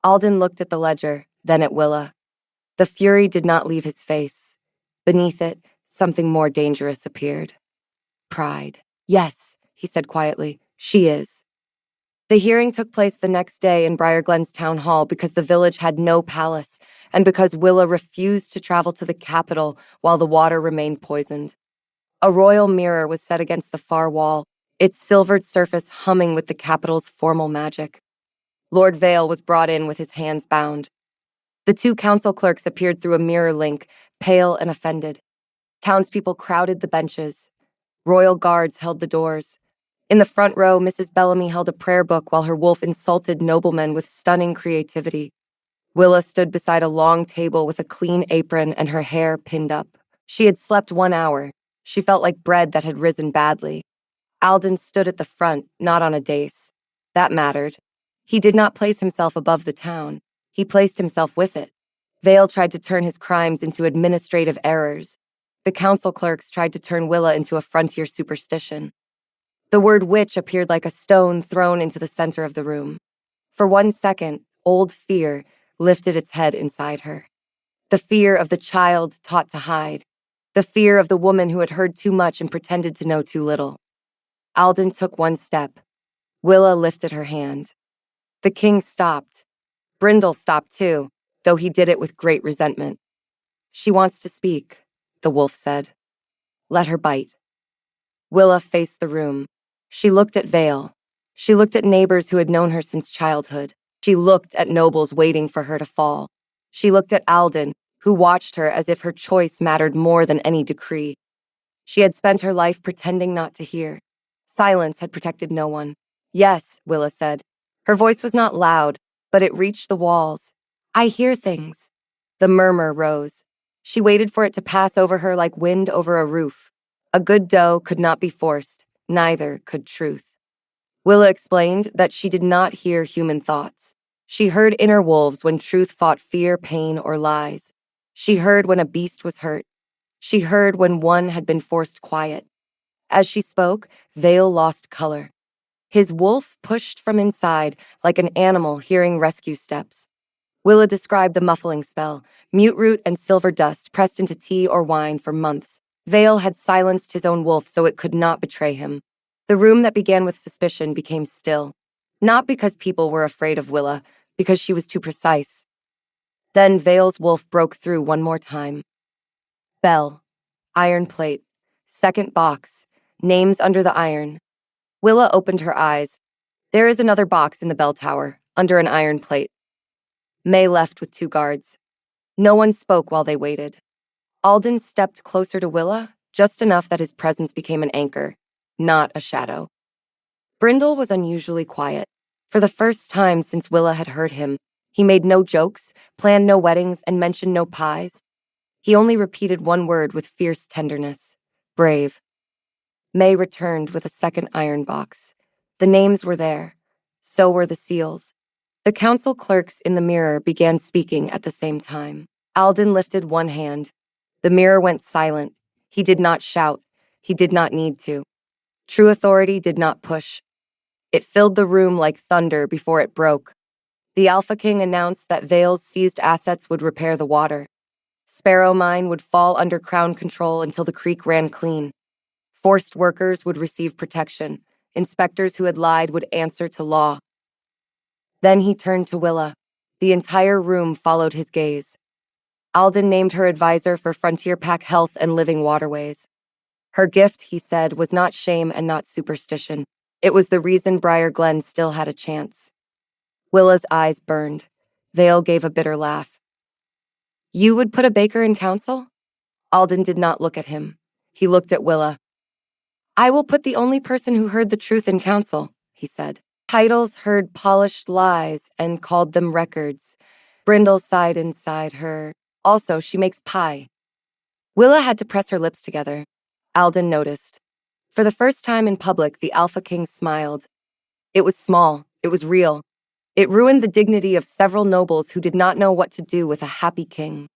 Alden looked at the ledger, then at Willa. The fury did not leave his face. Beneath it, something more dangerous appeared. Pride. Yes, he said quietly, she is. The hearing took place the next day in Briar Glen's town hall because the village had no palace, and because Willa refused to travel to the capital while the water remained poisoned. A royal mirror was set against the far wall, its silvered surface humming with the capital's formal magic. Lord Vale was brought in with his hands bound. The 2 council clerks appeared through a mirror link, pale and offended. Townspeople crowded the benches. Royal guards held the doors. In the front row, Mrs. Bellamy held a prayer book while her wolf insulted noblemen with stunning creativity. Willa stood beside a long table with a clean apron and her hair pinned up. She had slept 1 hour. She felt like bread that had risen badly. Alden stood at the front, not on a dais. That mattered. He did not place himself above the town. He placed himself with it. Vale tried to turn his crimes into administrative errors. The council clerks tried to turn Willa into a frontier superstition. The word witch appeared like a stone thrown into the center of the room. For 1 second, old fear lifted its head inside her. The fear of the child taught to hide. The fear of the woman who had heard too much and pretended to know too little. Alden took 1 step. Willa lifted her hand. The king stopped. Brindle stopped too, though he did it with great resentment. She wants to speak, the wolf said. Let her bite. Willa faced the room. She looked at Vale. She looked at neighbors who had known her since childhood. She looked at nobles waiting for her to fall. She looked at Alden, who watched her as if her choice mattered more than any decree. She had spent her life pretending not to hear. Silence had protected no one. Yes, Willa said. Her voice was not loud, but it reached the walls. I hear things. The murmur rose. She waited for it to pass over her like wind over a roof. A good doe could not be forced, neither could truth. Willa explained that she did not hear human thoughts. She heard inner wolves when truth fought fear, pain, or lies. She heard when a beast was hurt. She heard when one had been forced quiet. As she spoke, Vale lost color. His wolf pushed from inside like an animal hearing rescue steps. Willa described the muffling spell, mute root and silver dust pressed into tea or wine for months. Vale had silenced his own wolf so it could not betray him. The room that began with suspicion became still. Not because people were afraid of Willa, because she was too precise. Then Vale's wolf broke through one more time. Bell. Iron plate. Second box. Names under the iron. Willa opened her eyes. There is another box in the bell tower, under an iron plate. May left with 2 guards. No one spoke while they waited. Alden stepped closer to Willa, just enough that his presence became an anchor, not a shadow. Brindle was unusually quiet. For the first time since Willa had heard him, he made no jokes, planned no weddings, and mentioned no pies. He only repeated one word with fierce tenderness: brave. May returned with a second iron box. The names were there. So were the seals. The council clerks in the mirror began speaking at the same time. Alden lifted one hand. The mirror went silent. He did not shout. He did not need to. True authority did not push. It filled the room like thunder before it broke. The Alpha King announced that Vale's seized assets would repair the water. Sparrow Mine would fall under Crown control until the creek ran clean. Forced workers would receive protection. Inspectors who had lied would answer to law. Then he turned to Willa. The entire room followed his gaze. Alden named her advisor for Frontier Pack Health and Living Waterways. Her gift, he said, was not shame and not superstition. It was the reason Briar Glen still had a chance. Willa's eyes burned. Vale gave a bitter laugh. You would put a baker in council? Alden did not look at him. He looked at Willa. I will put the only person who heard the truth in council, he said. Titles heard polished lies and called them records. Brindle sighed inside her. Also, she makes pie. Willa had to press her lips together. Alden noticed. For the first time in public, the Alpha King smiled. It was small. It was real. It ruined the dignity of several nobles who did not know what to do with a happy king.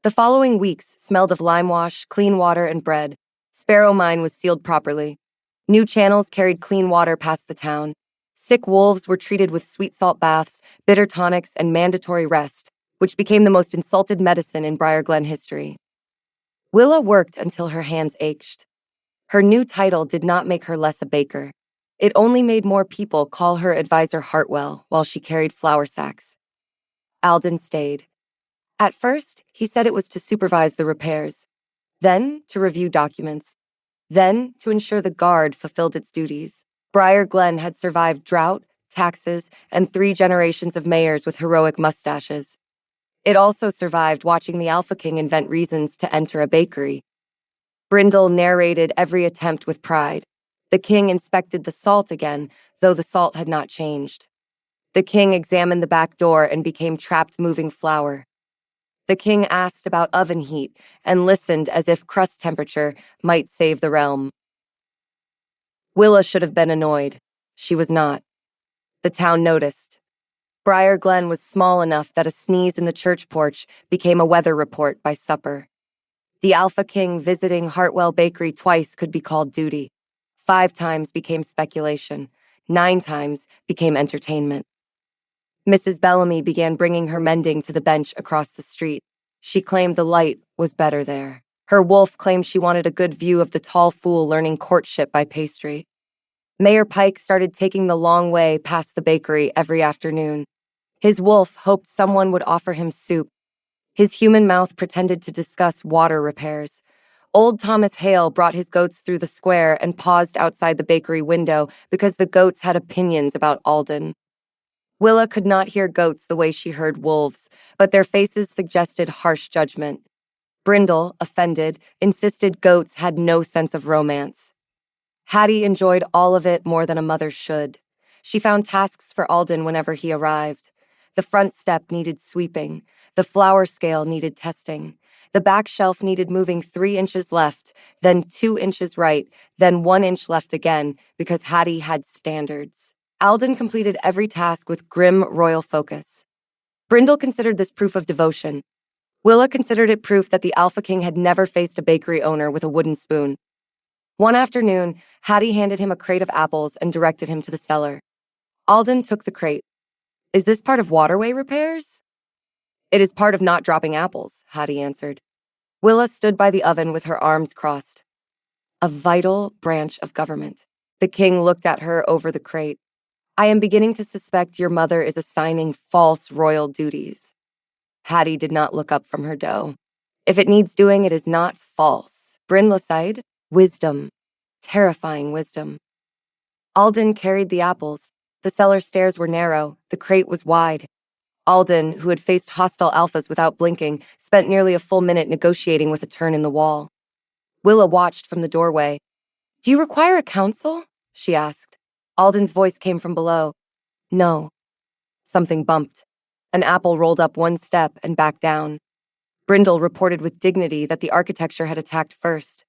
The following weeks smelled of lime wash, clean water, and bread. Sparrow Mine was sealed properly. New channels carried clean water past the town. Sick wolves were treated with sweet salt baths, bitter tonics, and mandatory rest, which became the most insulted medicine in Briar Glen history. Willa worked until her hands ached. Her new title did not make her less a baker. It only made more people call her advisor Hartwell while she carried flour sacks. Alden stayed. At first, he said it was to supervise the repairs, then to review documents, then to ensure the guard fulfilled its duties. Briar Glen had survived drought, taxes, and 3 generations of mayors with heroic mustaches. It also survived watching the Alpha King invent reasons to enter a bakery. Brindle narrated every attempt with pride. The king inspected the salt again, though the salt had not changed. The king examined the back door and became trapped moving flour. The king asked about oven heat and listened as if crust temperature might save the realm. Willa should have been annoyed. She was not. The town noticed. Briar Glen was small enough that a sneeze in the church porch became a weather report by supper. The Alpha King visiting Hartwell Bakery twice could be called duty. 5 times became speculation. 9 times became entertainment. Mrs. Bellamy began bringing her mending to the bench across the street. She claimed the light was better there. Her wolf claimed she wanted a good view of the tall fool learning courtship by pastry. Mayor Pike started taking the long way past the bakery every afternoon. His wolf hoped someone would offer him soup. His human mouth pretended to discuss water repairs. Old Thomas Hale brought his goats through the square and paused outside the bakery window because the goats had opinions about Alden. Willa could not hear goats the way she heard wolves, but their faces suggested harsh judgment. Brindle, offended, insisted goats had no sense of romance. Hattie enjoyed all of it more than a mother should. She found tasks for Alden whenever he arrived. The front step needed sweeping. The flour scale needed testing. The back shelf needed moving 3 inches left, then 2 inches right, then 1 inch left again, because Hattie had standards. Alden completed every task with grim royal focus. Brindle considered this proof of devotion. Willa considered it proof that the Alpha King had never faced a bakery owner with a wooden spoon. One afternoon, Hattie handed him a crate of apples and directed him to the cellar. Alden took the crate. "Is this part of waterway repairs?" "It is part of not dropping apples," Hattie answered. Willa stood by the oven with her arms crossed. A vital branch of government. The king looked at her over the crate. "I am beginning to suspect your mother is assigning false royal duties." Hattie did not look up from her dough. "If it needs doing, it is not false." Brindle sighed. Wisdom. Terrifying wisdom. Alden carried the apples. The cellar stairs were narrow. The crate was wide. Alden, who had faced hostile alphas without blinking, spent nearly a full minute negotiating with a turn in the wall. Willa watched from the doorway. "Do you require a council?" she asked. Alden's voice came from below. "No." Something bumped. An apple rolled up 1 step and back down. Brindle reported with dignity that the architecture had attacked first.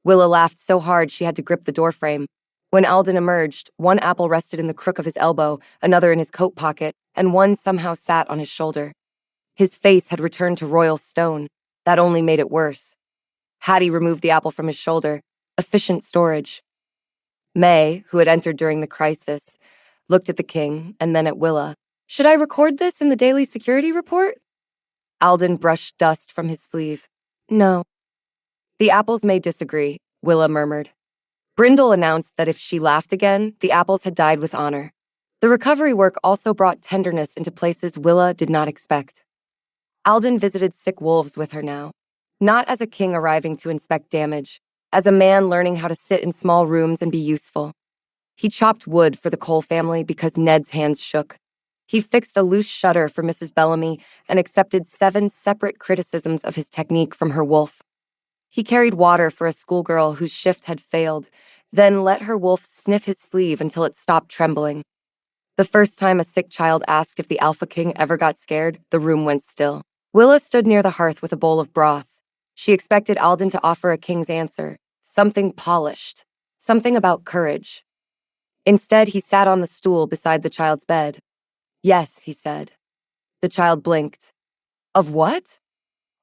Willa laughed so hard she had to grip the doorframe. When Alden emerged, 1 apple rested in the crook of his elbow, another in his coat pocket, and 1 somehow sat on his shoulder. His face had returned to royal stone. That only made it worse. Hattie removed the apple from his shoulder. Efficient storage. May, who had entered during the crisis, looked at the king and then at Willa. "Should I record this in the daily security report?" Alden brushed dust from his sleeve. "No." "The apples may disagree," Willa murmured. Brindle announced that if she laughed again, the apples had died with honor. The recovery work also brought tenderness into places Willa did not expect. Alden visited sick wolves with her now, not as a king arriving to inspect damage, as a man learning how to sit in small rooms and be useful. He chopped wood for the Cole family because Ned's hands shook. He fixed a loose shutter for Mrs. Bellamy and accepted 7 separate criticisms of his technique from her wolf. He carried water for a schoolgirl whose shift had failed, then let her wolf sniff his sleeve until it stopped trembling. The first time a sick child asked if the Alpha King ever got scared, the room went still. Willa stood near the hearth with a bowl of broth. She expected Alden to offer a king's answer, something polished, something about courage. Instead, he sat on the stool beside the child's bed. "Yes," he said. The child blinked. "Of what?"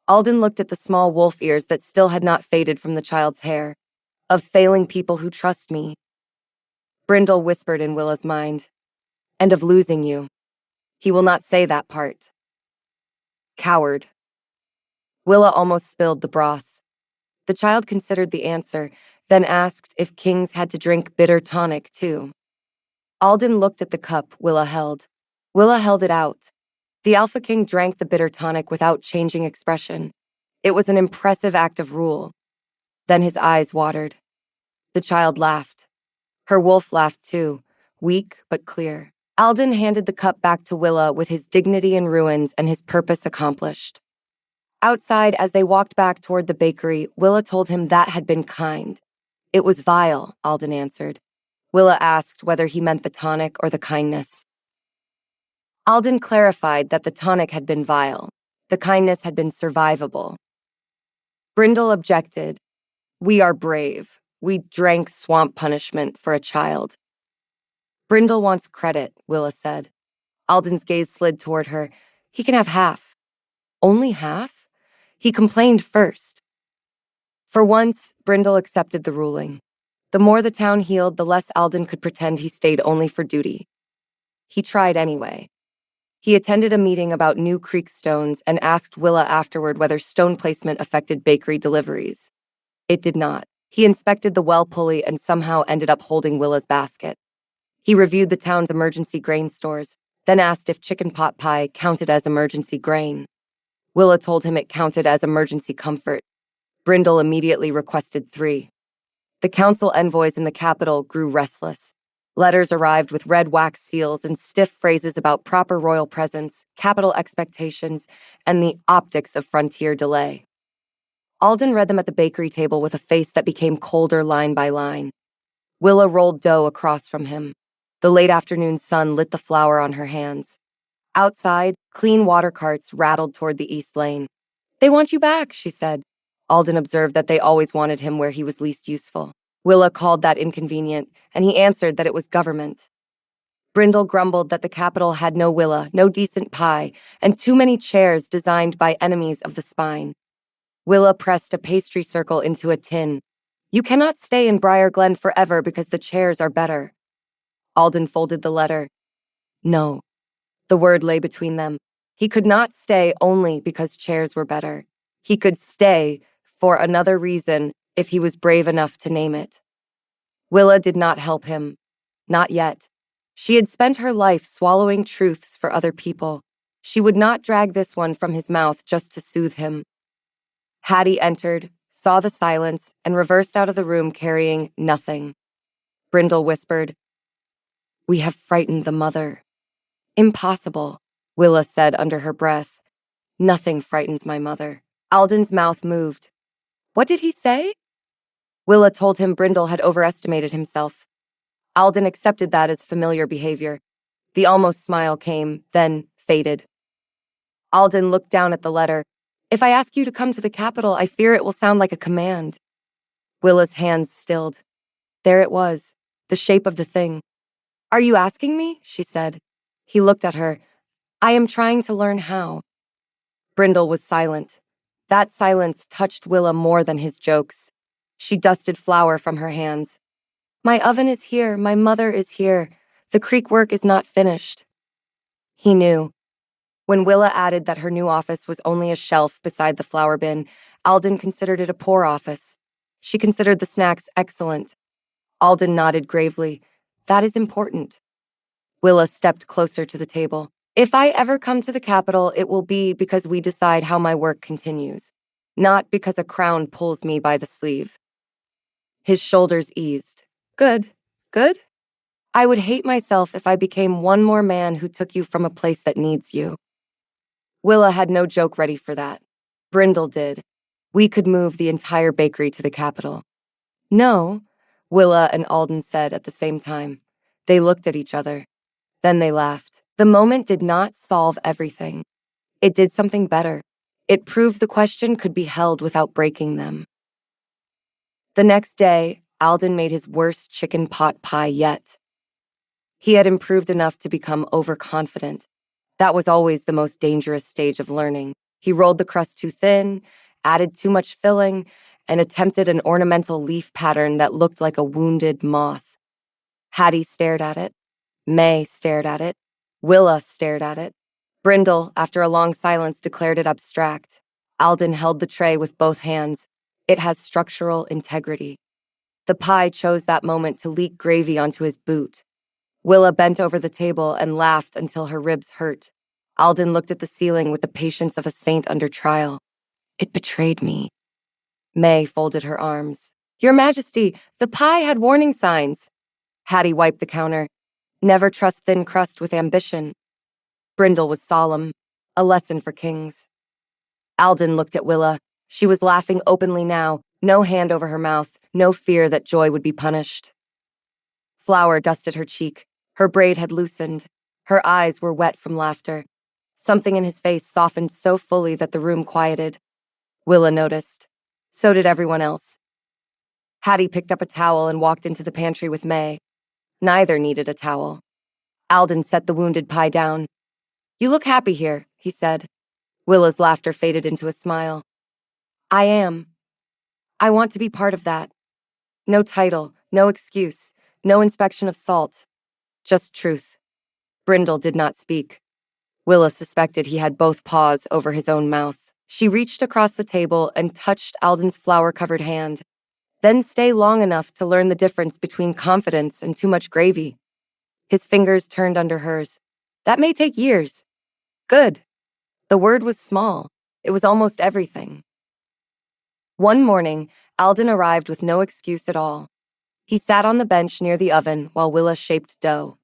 Alden looked at the small wolf ears that still had not faded from the child's hair. "Of failing people who trust me." Brindle whispered in Willa's mind. "And of losing you." "He will not say that part." "Coward." Willa almost spilled the broth. The child considered the answer, then asked if kings had to drink bitter tonic, too. Alden looked at the cup Willa held. Willa held it out. The Alpha King drank the bitter tonic without changing expression. It was an impressive act of rule. Then his eyes watered. The child laughed. Her wolf laughed too, weak but clear. Alden handed the cup back to Willa with his dignity in ruins and his purpose accomplished. Outside, as they walked back toward the bakery, Willa told him that had been kind. "It was vile," Alden answered. Willa asked whether he meant the tonic or the kindness. Alden clarified that the tonic had been vile. The kindness had been survivable. Brindle objected. "We are brave. We drank swamp punishment for a child." "Brindle wants credit," Willa said. Alden's gaze slid toward her. "He can have half." "Only half?" "He complained first." For once, Brindle accepted the ruling. The more the town healed, the less Alden could pretend he stayed only for duty. He tried anyway. He attended a meeting about new creek stones and asked Willa afterward whether stone placement affected bakery deliveries. It did not. He inspected the well pulley and somehow ended up holding Willa's basket. He reviewed the town's emergency grain stores, then asked if chicken pot pie counted as emergency grain. Willa told him it counted as emergency comfort. Brindle immediately requested 3. The council envoys in the capital grew restless. Letters arrived with red wax seals and stiff phrases about proper royal presence, capital expectations, and the optics of frontier delay. Alden read them at the bakery table with a face that became colder line by line. Willa rolled dough across from him. The late afternoon sun lit the flour on her hands. Outside, clean water carts rattled toward the east lane. "They want you back," she said. Alden observed that they always wanted him where he was least useful. Willa called that inconvenient, and he answered that it was government. Brindle grumbled that the capital had no Willa, no decent pie, and too many chairs designed by enemies of the spine. Willa pressed a pastry circle into a tin. "You cannot stay in Briar Glen forever because the chairs are better." Alden folded the letter. No. The word lay between them. He could not stay only because chairs were better. He could stay for another reason if he was brave enough to name it. Willa did not help him. Not yet. She had spent her life swallowing truths for other people. She would not drag this one from his mouth just to soothe him. Hattie entered, saw the silence, and reversed out of the room carrying nothing. Brindle whispered, "We have frightened the mother." "Impossible," Willa said under her breath. "Nothing frightens my mother." Alden's mouth moved. What did he say? Willa told him Brindle had overestimated himself. Alden accepted that as familiar behavior. The almost smile came, then faded. Alden looked down at the letter. "If I ask you to come to the capital, I fear it will sound like a command." Willa's hands stilled. There it was, the shape of the thing. "Are you asking me?" she said. He looked at her. "I am trying to learn how." Brindle was silent. That silence touched Willa more than his jokes. She dusted flour from her hands. "My oven is here, my mother is here. The creek work is not finished." He knew. When Willa added that her new office was only a shelf beside the flour bin, Alden considered it a poor office. She considered the snacks excellent. Alden nodded gravely. "That is important." Willa stepped closer to the table. "If I ever come to the capital, it will be because we decide how my work continues, not because a crown pulls me by the sleeve." His shoulders eased. "Good. Good? I would hate myself if I became one more man who took you from a place that needs you." Willa had no joke ready for that. Brindle did. "We could move the entire bakery to the capital." "No," Willa and Alden said at the same time. They looked at each other. Then they laughed. The moment did not solve everything. It did something better. It proved the question could be held without breaking them. The next day, Alden made his worst chicken pot pie yet. He had improved enough to become overconfident. That was always the most dangerous stage of learning. He rolled the crust too thin, added too much filling, and attempted an ornamental leaf pattern that looked like a wounded moth. Hattie stared at it. May stared at it. Willa stared at it. Brindle, after a long silence, declared it abstract. Alden held the tray with both hands. "It has structural integrity." The pie chose that moment to leak gravy onto his boot. Willa bent over the table and laughed until her ribs hurt. Alden looked at the ceiling with the patience of a saint under trial. "It betrayed me." May folded her arms. "Your Majesty, the pie had warning signs." Hattie wiped the counter. "Never trust thin crust with ambition." Brindle was solemn. A lesson for kings. Alden looked at Willa. She was laughing openly now, no hand over her mouth, no fear that joy would be punished. Flour dusted her cheek. Her braid had loosened. Her eyes were wet from laughter. Something in his face softened so fully that the room quieted. Willa noticed. So did everyone else. Hattie picked up a towel and walked into the pantry with May. Neither needed a towel. Alden set the wounded pie down. "You look happy here," he said. Willa's laughter faded into a smile. "I am. I want to be part of that. No title, no excuse, no inspection of salt. Just truth." Brindle did not speak. Willa suspected he had both paws over his own mouth. She reached across the table and touched Alden's flour-covered hand. Then stay long enough to learn the difference between confidence and too much gravy. His fingers turned under hers. "That may take years." Good. The word was small. It was almost everything. One morning, Alden arrived with no excuse at all. He sat on the bench near the oven while Willa shaped dough.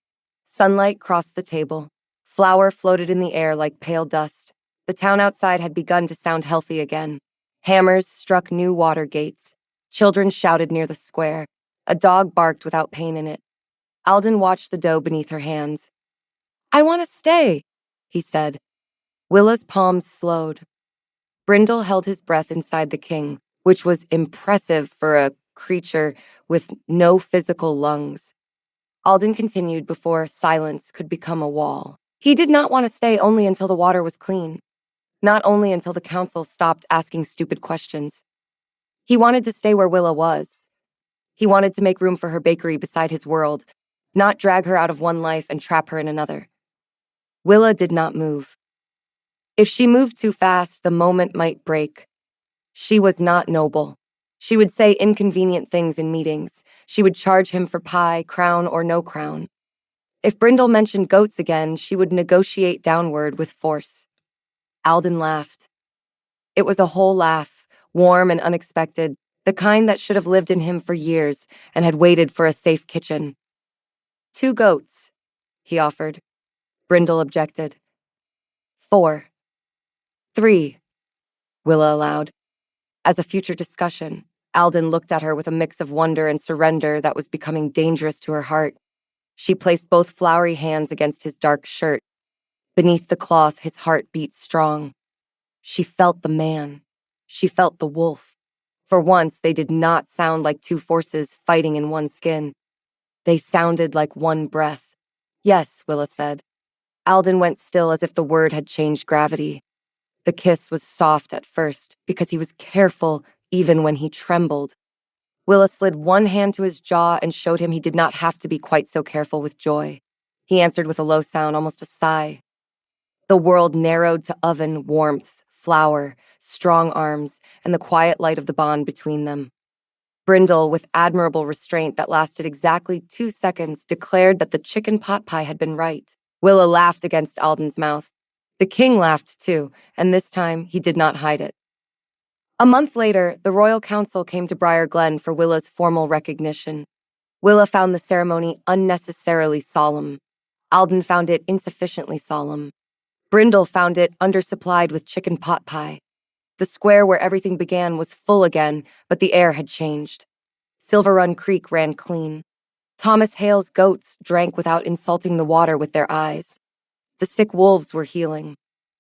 Sunlight crossed the table. Flour floated in the air like pale dust. The town outside had begun to sound healthy again. Hammers struck new water gates. Children shouted near the square. A dog barked without pain in it. Alden watched the dough beneath her hands. "I want to stay," he said. Willa's palms slowed. Brindle held his breath inside the king, which was impressive for a creature with no physical lungs. Alden continued before silence could become a wall. He did not want to stay only until the water was clean, not only until the council stopped asking stupid questions. He wanted to stay where Willa was. He wanted to make room for her bakery beside his world, not drag her out of one life and trap her in another. Willa did not move. If she moved too fast, the moment might break. She was not noble. She would say inconvenient things in meetings. She would charge him for pie, crown or no crown. If Brindle mentioned goats again, she would negotiate downward with force. Alden laughed. It was a whole laugh, warm and unexpected, the kind that should have lived in him for years and had waited for a safe kitchen. 2 goats, he offered. Brindle objected. 4. 3, Willa allowed. As a future discussion, Alden looked at her with a mix of wonder and surrender that was becoming dangerous to her heart. She placed both floury hands against his dark shirt. Beneath the cloth, his heart beat strong. She felt the man. She felt the wolf. For once, they did not sound like 2 forces fighting in one skin. They sounded like one breath. "Yes," Willa said. Alden went still as if the word had changed gravity. The kiss was soft at first because he was careful even when he trembled. Willa slid one hand to his jaw and showed him he did not have to be quite so careful with joy. He answered with a low sound, almost a sigh. The world narrowed to oven, warmth, flour, strong arms, and the quiet light of the bond between them. Brindle, with admirable restraint that lasted exactly 2 seconds, declared that the chicken pot pie had been right. Willa laughed against Alden's mouth. The king laughed too, and this time he did not hide it. A month later, the royal council came to Briar Glen for Willa's formal recognition. Willa found the ceremony unnecessarily solemn. Alden found it insufficiently solemn. Brindle found it undersupplied with chicken pot pie. The square where everything began was full again, but the air had changed. Silver Run Creek ran clean. Thomas Hale's goats drank without insulting the water with their eyes. The sick wolves were healing.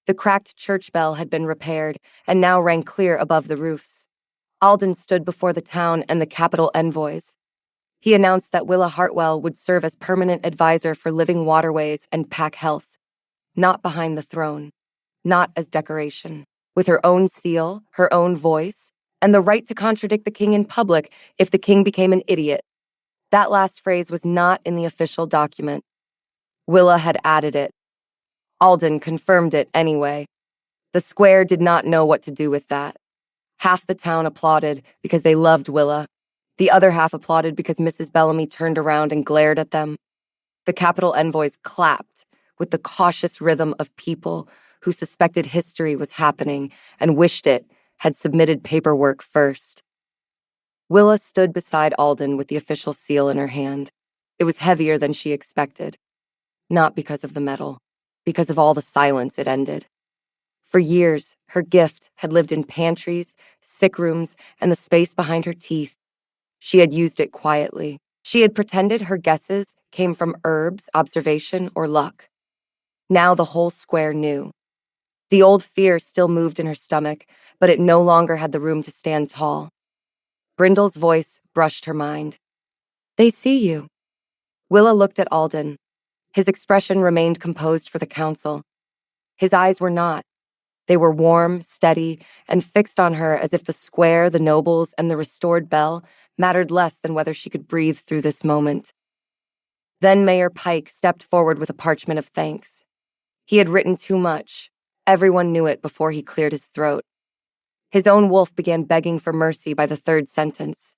The cracked church bell had been repaired and now rang clear above the roofs. Alden stood before the town and the capital envoys. He announced that Willa Hartwell would serve as permanent advisor for living waterways and pack health, not behind the throne, not as decoration, with her own seal, her own voice, and the right to contradict the king in public if the king became an idiot. That last phrase was not in the official document. Willa had added it. Alden confirmed it anyway. The square did not know what to do with that. Half the town applauded because they loved Willa. The other half applauded because Mrs. Bellamy turned around and glared at them. The capital envoys clapped with the cautious rhythm of people who suspected history was happening and wished it had submitted paperwork first. Willa stood beside Alden with the official seal in her hand. It was heavier than she expected. Not because of the metal, because of all the silence it ended. For years, her gift had lived in pantries, sick rooms, and the space behind her teeth. She had used it quietly. She had pretended her guesses came from herbs, observation, or luck. Now the whole square knew. The old fear still moved in her stomach, but it no longer had the room to stand tall. Brindle's voice brushed her mind. "They see you." Willa looked at Alden. His expression remained composed for the council. His eyes were not. They were warm, steady, and fixed on her as if the square, the nobles, and the restored bell mattered less than whether she could breathe through this moment. Then Mayor Pike stepped forward with a parchment of thanks. He had written too much. Everyone knew it before he cleared his throat. His own wolf began begging for mercy by the 3rd sentence.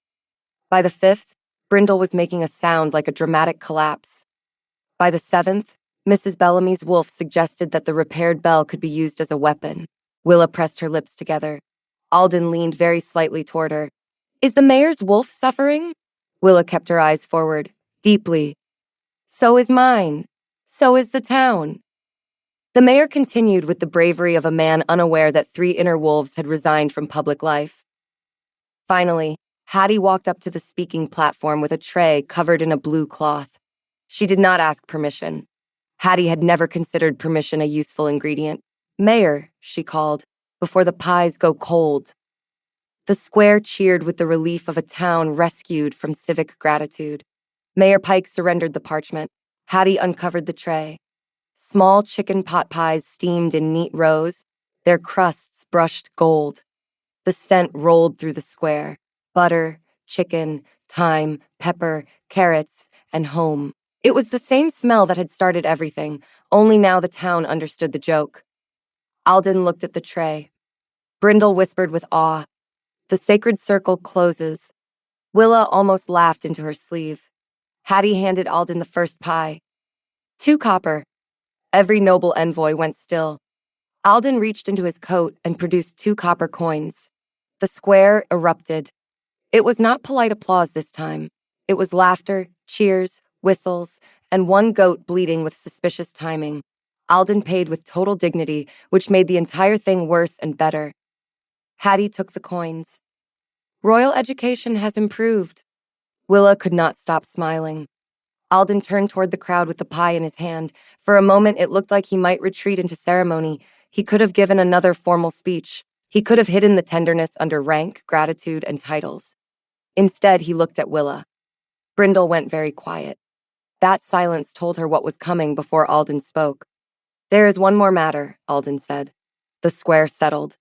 By the 5th, Brindle was making a sound like a dramatic collapse. By the 7th, Mrs. Bellamy's wolf suggested that the repaired bell could be used as a weapon. Willa pressed her lips together. Alden leaned very slightly toward her. "Is the mayor's wolf suffering?" Willa kept her eyes forward, deeply. So is mine. So is the town. The mayor continued with the bravery of a man unaware that 3 inner wolves had resigned from public life. Finally, Hattie walked up to the speaking platform with a tray covered in a blue cloth. She did not ask permission. Hattie had never considered permission a useful ingredient. Mayor, she called, before the pies go cold. The square cheered with the relief of a town rescued from civic gratitude. Mayor Pike surrendered the parchment. Hattie uncovered the tray. Small chicken pot pies steamed in neat rows, their crusts brushed gold. The scent rolled through the square. Butter, chicken, thyme, pepper, carrots, and home. It was the same smell that had started everything, only now the town understood the joke. Alden looked at the tray. Brindle whispered with awe. The sacred circle closes. Willa almost laughed into her sleeve. Hattie handed Alden the first pie. 2 copper. Every noble envoy went still. Alden reached into his coat and produced 2 copper coins. The square erupted. It was not polite applause this time. It was laughter, cheers, whistles, and one goat bleating with suspicious timing. Alden paid with total dignity, which made the entire thing worse and better. Hattie took the coins. Royal education has improved. Willa could not stop smiling. Alden turned toward the crowd with the pie in his hand. For a moment, it looked like he might retreat into ceremony. He could have given another formal speech. He could have hidden the tenderness under rank, gratitude, and titles. Instead, he looked at Willa. Brindle went very quiet. That silence told her what was coming before Alden spoke. There is one more matter, Alden said. The square settled.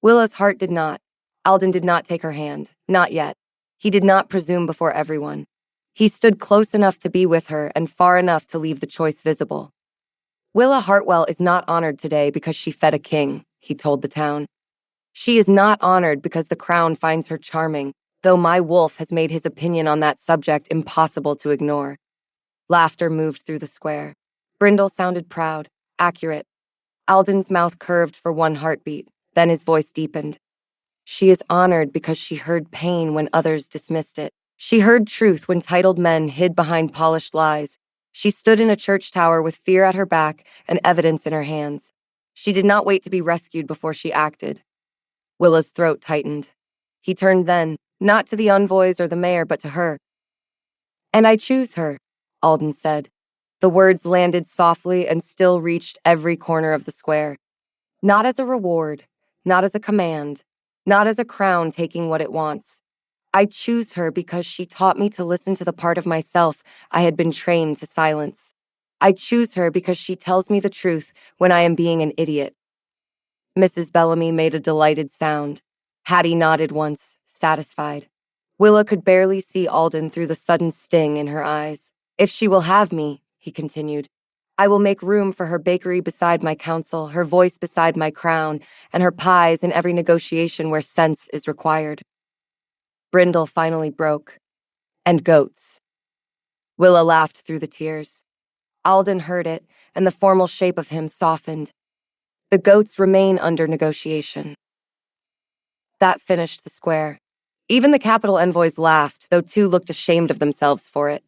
Willa's heart did not. Alden did not take her hand. Not yet. He did not presume before everyone. He stood close enough to be with her and far enough to leave the choice visible. Willa Hartwell is not honored today because she fed a king, he told the town. She is not honored because the crown finds her charming, though my wolf has made his opinion on that subject impossible to ignore. Laughter moved through the square. Brindle sounded proud, accurate. Alden's mouth curved for one heartbeat, then his voice deepened. She is honored because she heard pain when others dismissed it. She heard truth when titled men hid behind polished lies. She stood in a church tower with fear at her back and evidence in her hands. She did not wait to be rescued before she acted. Willa's throat tightened. He turned then, not to the envoys or the mayor, but to her. And I choose her, Alden said. The words landed softly and still reached every corner of the square. Not as a reward, not as a command, not as a crown taking what it wants. I choose her because she taught me to listen to the part of myself I had been trained to silence. I choose her because she tells me the truth when I am being an idiot. Mrs. Bellamy made a delighted sound. Hattie nodded once, satisfied. Willa could barely see Alden through the sudden sting in her eyes. If she will have me, he continued, I will make room for her bakery beside my council, her voice beside my crown, and her pies in every negotiation where sense is required. Brindle finally broke. And goats. Willa laughed through the tears. Alden heard it, and the formal shape of him softened. The goats remain under negotiation. That finished the square. Even the capital envoys laughed, though 2 looked ashamed of themselves for it.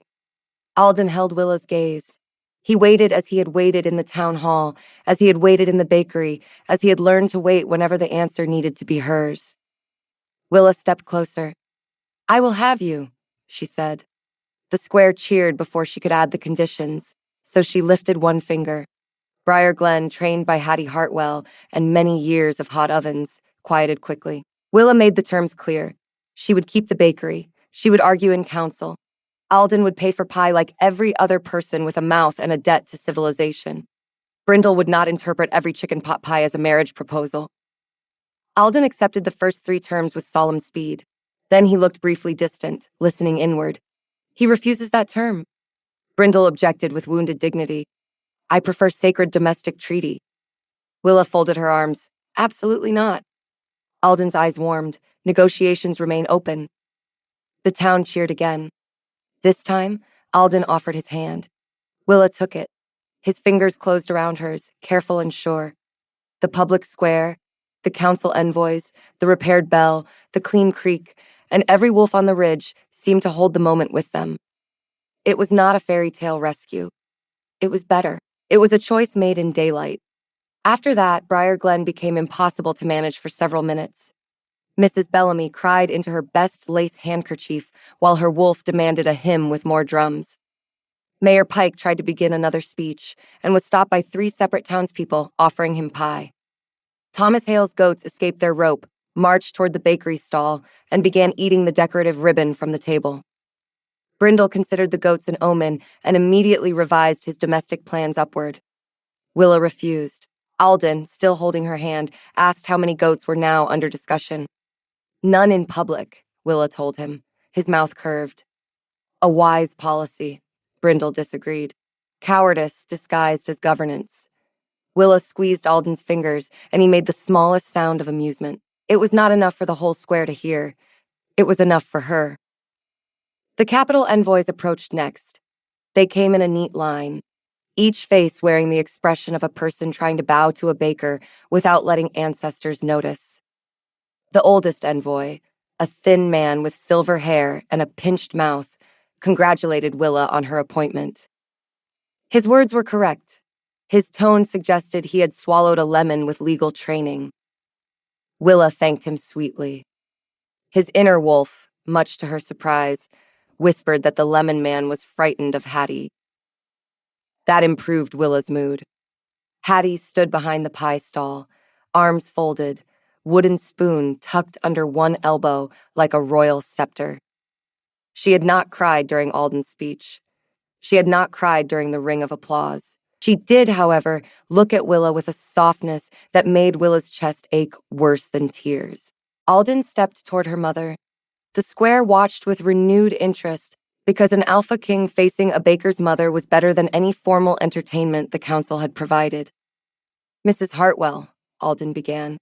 Alden held Willa's gaze. He waited as he had waited in the town hall, as he had waited in the bakery, as he had learned to wait whenever the answer needed to be hers. Willa stepped closer. I will have you, she said. The square cheered before she could add the conditions, so she lifted one finger. Briar Glen, trained by Hattie Hartwell and many years of hot ovens, quieted quickly. Willa made the terms clear. She would keep the bakery. She would argue in council. Alden would pay for pie like every other person with a mouth and a debt to civilization. Brindle would not interpret every chicken pot pie as a marriage proposal. Alden accepted the first 3 terms with solemn speed. Then he looked briefly distant, listening inward. He refuses that term. Brindle objected with wounded dignity. I prefer sacred domestic treaty. Willa folded her arms. Absolutely not. Alden's eyes warmed. Negotiations remain open. The town cheered again. This time, Alden offered his hand. Willa took it. His fingers closed around hers, careful and sure. The public square, the council envoys, the repaired bell, the clean creek, and every wolf on the ridge seemed to hold the moment with them. It was not a fairy tale rescue. It was better. It was a choice made in daylight. After that, Briar Glen became impossible to manage for several minutes. Mrs. Bellamy cried into her best lace handkerchief while her wolf demanded a hymn with more drums. Mayor Pike tried to begin another speech and was stopped by 3 separate townspeople offering him pie. Thomas Hale's goats escaped their rope, marched toward the bakery stall, and began eating the decorative ribbon from the table. Brindle considered the goats an omen and immediately revised his domestic plans upward. Willa refused. Alden, still holding her hand, asked how many goats were now under discussion. None in public, Willa told him, his mouth curved. A wise policy, Brindle disagreed. Cowardice disguised as governance. Willa squeezed Alden's fingers, and he made the smallest sound of amusement. It was not enough for the whole square to hear. It was enough for her. The capital envoys approached next. They came in a neat line, each face wearing the expression of a person trying to bow to a baker without letting ancestors notice. The oldest envoy, a thin man with silver hair and a pinched mouth, congratulated Willa on her appointment. His words were correct. His tone suggested he had swallowed a lemon with legal training. Willa thanked him sweetly. His inner wolf, much to her surprise, whispered that the lemon man was frightened of Hattie. That improved Willa's mood. Hattie stood behind the pie stall, arms folded, wooden spoon tucked under one elbow like a royal scepter. She had not cried during Alden's speech. She had not cried during the ring of applause. She did, however, look at Willa with a softness that made Willa's chest ache worse than tears. Alden stepped toward her mother. The square watched with renewed interest because an alpha king facing a baker's mother was better than any formal entertainment the council had provided. Mrs. Hartwell, Alden began.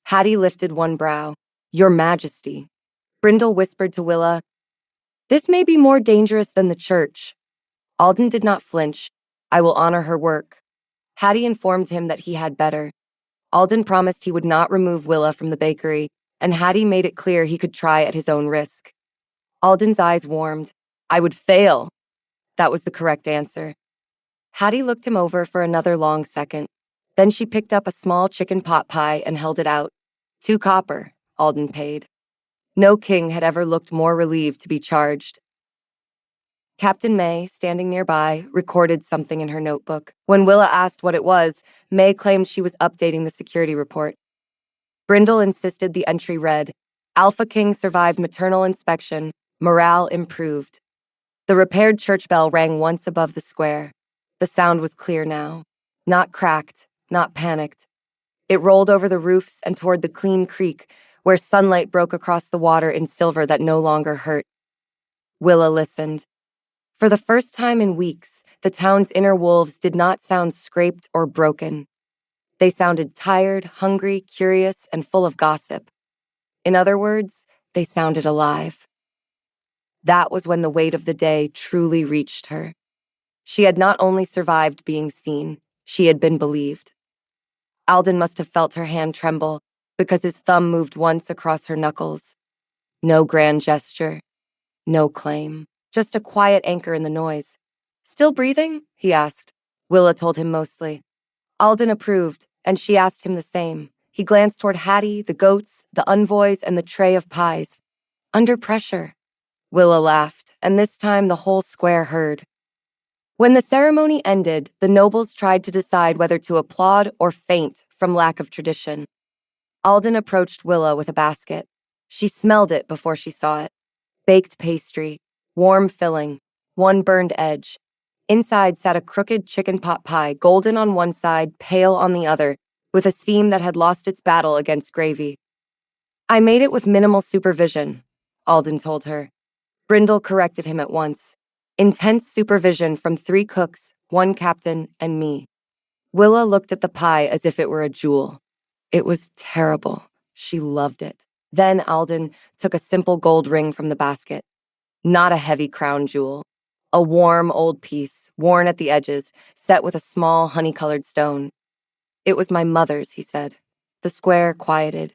Hattie lifted one brow. Your Majesty. Brindle whispered to Willa, this may be more dangerous than the church. Alden did not flinch. I will honor her work. Hattie informed him that he had better. Alden promised he would not remove Willa from the bakery, and Hattie made it clear he could try at his own risk. Alden's eyes warmed. I would fail. That was the correct answer. Hattie looked him over for another long second. Then she picked up a small chicken pot pie and held it out. 2 copper, Alden paid. No king had ever looked more relieved to be charged. Captain May, standing nearby, recorded something in her notebook. When Willa asked what it was, May claimed she was updating the security report. Brindle insisted the entry read, Alpha King survived maternal inspection, morale improved. The repaired church bell rang once above the square. The sound was clear now, not cracked, not panicked. It rolled over the roofs and toward the clean creek, where sunlight broke across the water in silver that no longer hurt. Willa listened. For the first time in weeks, the town's inner wolves did not sound scraped or broken. They sounded tired, hungry, curious, and full of gossip. In other words, they sounded alive. That was when the weight of the day truly reached her. She had not only survived being seen, she had been believed. Alden must have felt her hand tremble because his thumb moved once across her knuckles. No grand gesture, no claim. Just a quiet anchor in the noise. Still breathing? He asked. Willa told him mostly. Alden approved, and she asked him the same. He glanced toward Hattie, the goats, the envoys, and the tray of pies. Under pressure. Willa laughed, and this time the whole square heard. When the ceremony ended, the nobles tried to decide whether to applaud or faint from lack of tradition. Alden approached Willa with a basket. She smelled it before she saw it. Baked pastry. Warm filling, one burned edge. Inside sat a crooked chicken pot pie, golden on one side, pale on the other, with a seam that had lost its battle against gravy. I made it with minimal supervision, Alden told her. Brindle corrected him at once. Intense supervision from 3 cooks, 1 captain, and me. Willa looked at the pie as if it were a jewel. It was terrible. She loved it. Then Alden took a simple gold ring from the basket. Not a heavy crown jewel. A warm old piece, worn at the edges, set with a small honey-colored stone. It was my mother's, he said. The square quieted.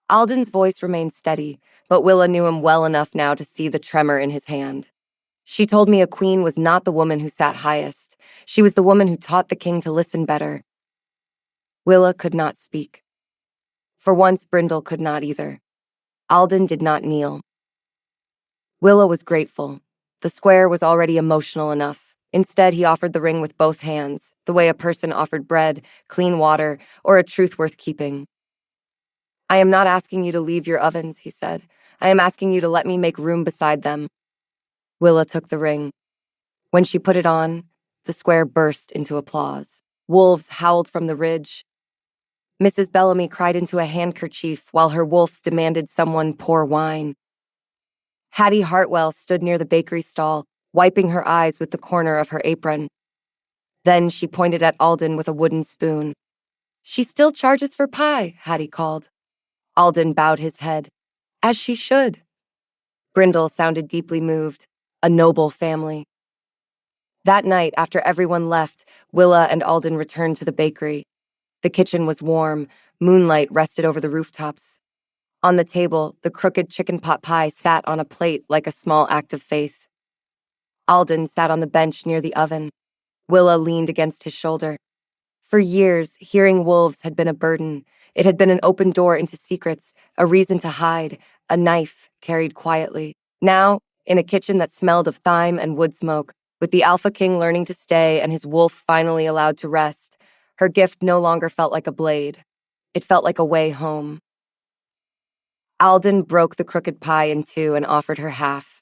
Alden's voice remained steady, but Willa knew him well enough now to see the tremor in his hand. She told me a queen was not the woman who sat highest. She was the woman who taught the king to listen better. Willa could not speak. For once, Brindle could not either. Alden did not kneel. Willa was grateful. The square was already emotional enough. Instead, he offered the ring with both hands, the way a person offered bread, clean water, or a truth worth keeping. I am not asking you to leave your ovens, he said. I am asking you to let me make room beside them. Willa took the ring. When she put it on, the square burst into applause. Wolves howled from the ridge. Mrs. Bellamy cried into a handkerchief while her wolf demanded someone pour wine. Hattie Hartwell stood near the bakery stall, wiping her eyes with the corner of her apron. Then she pointed at Alden with a wooden spoon. She still charges for pie, Hattie called. Alden bowed his head. As she should. Brindle sounded deeply moved. A noble family. That night, after everyone left, Willa and Alden returned to the bakery. The kitchen was warm. Moonlight rested over the rooftops. On the table, the crooked chicken pot pie sat on a plate like a small act of faith. Alden sat on the bench near the oven. Willa leaned against his shoulder. For years, hearing wolves had been a burden. It had been an open door into secrets, a reason to hide, a knife carried quietly. Now, in a kitchen that smelled of thyme and wood smoke, with the Alpha King learning to stay and his wolf finally allowed to rest, her gift no longer felt like a blade. It felt like a way home. Alden broke the crooked pie in two and offered her half.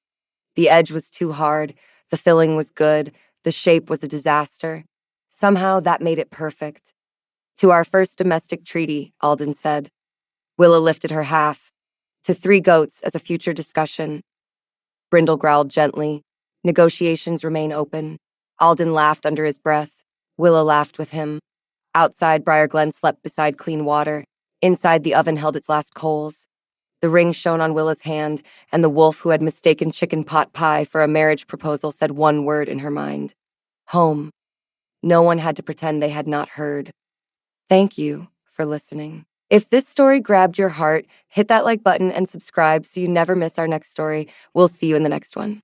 The edge was too hard, the filling was good, the shape was a disaster. Somehow that made it perfect. To our first domestic treaty, Alden said. Willa lifted her half. To 3 goats as a future discussion. Brindle growled gently. Negotiations remain open. Alden laughed under his breath. Willa laughed with him. Outside, Briar Glen slept beside clean water. Inside, the oven held its last coals. The ring shone on Willa's hand, and the wolf who had mistaken chicken pot pie for a marriage proposal said one word in her mind. Home. No one had to pretend they had not heard. Thank you for listening. If this story grabbed your heart, hit that like button and subscribe so you never miss our next story. We'll see you in the next one.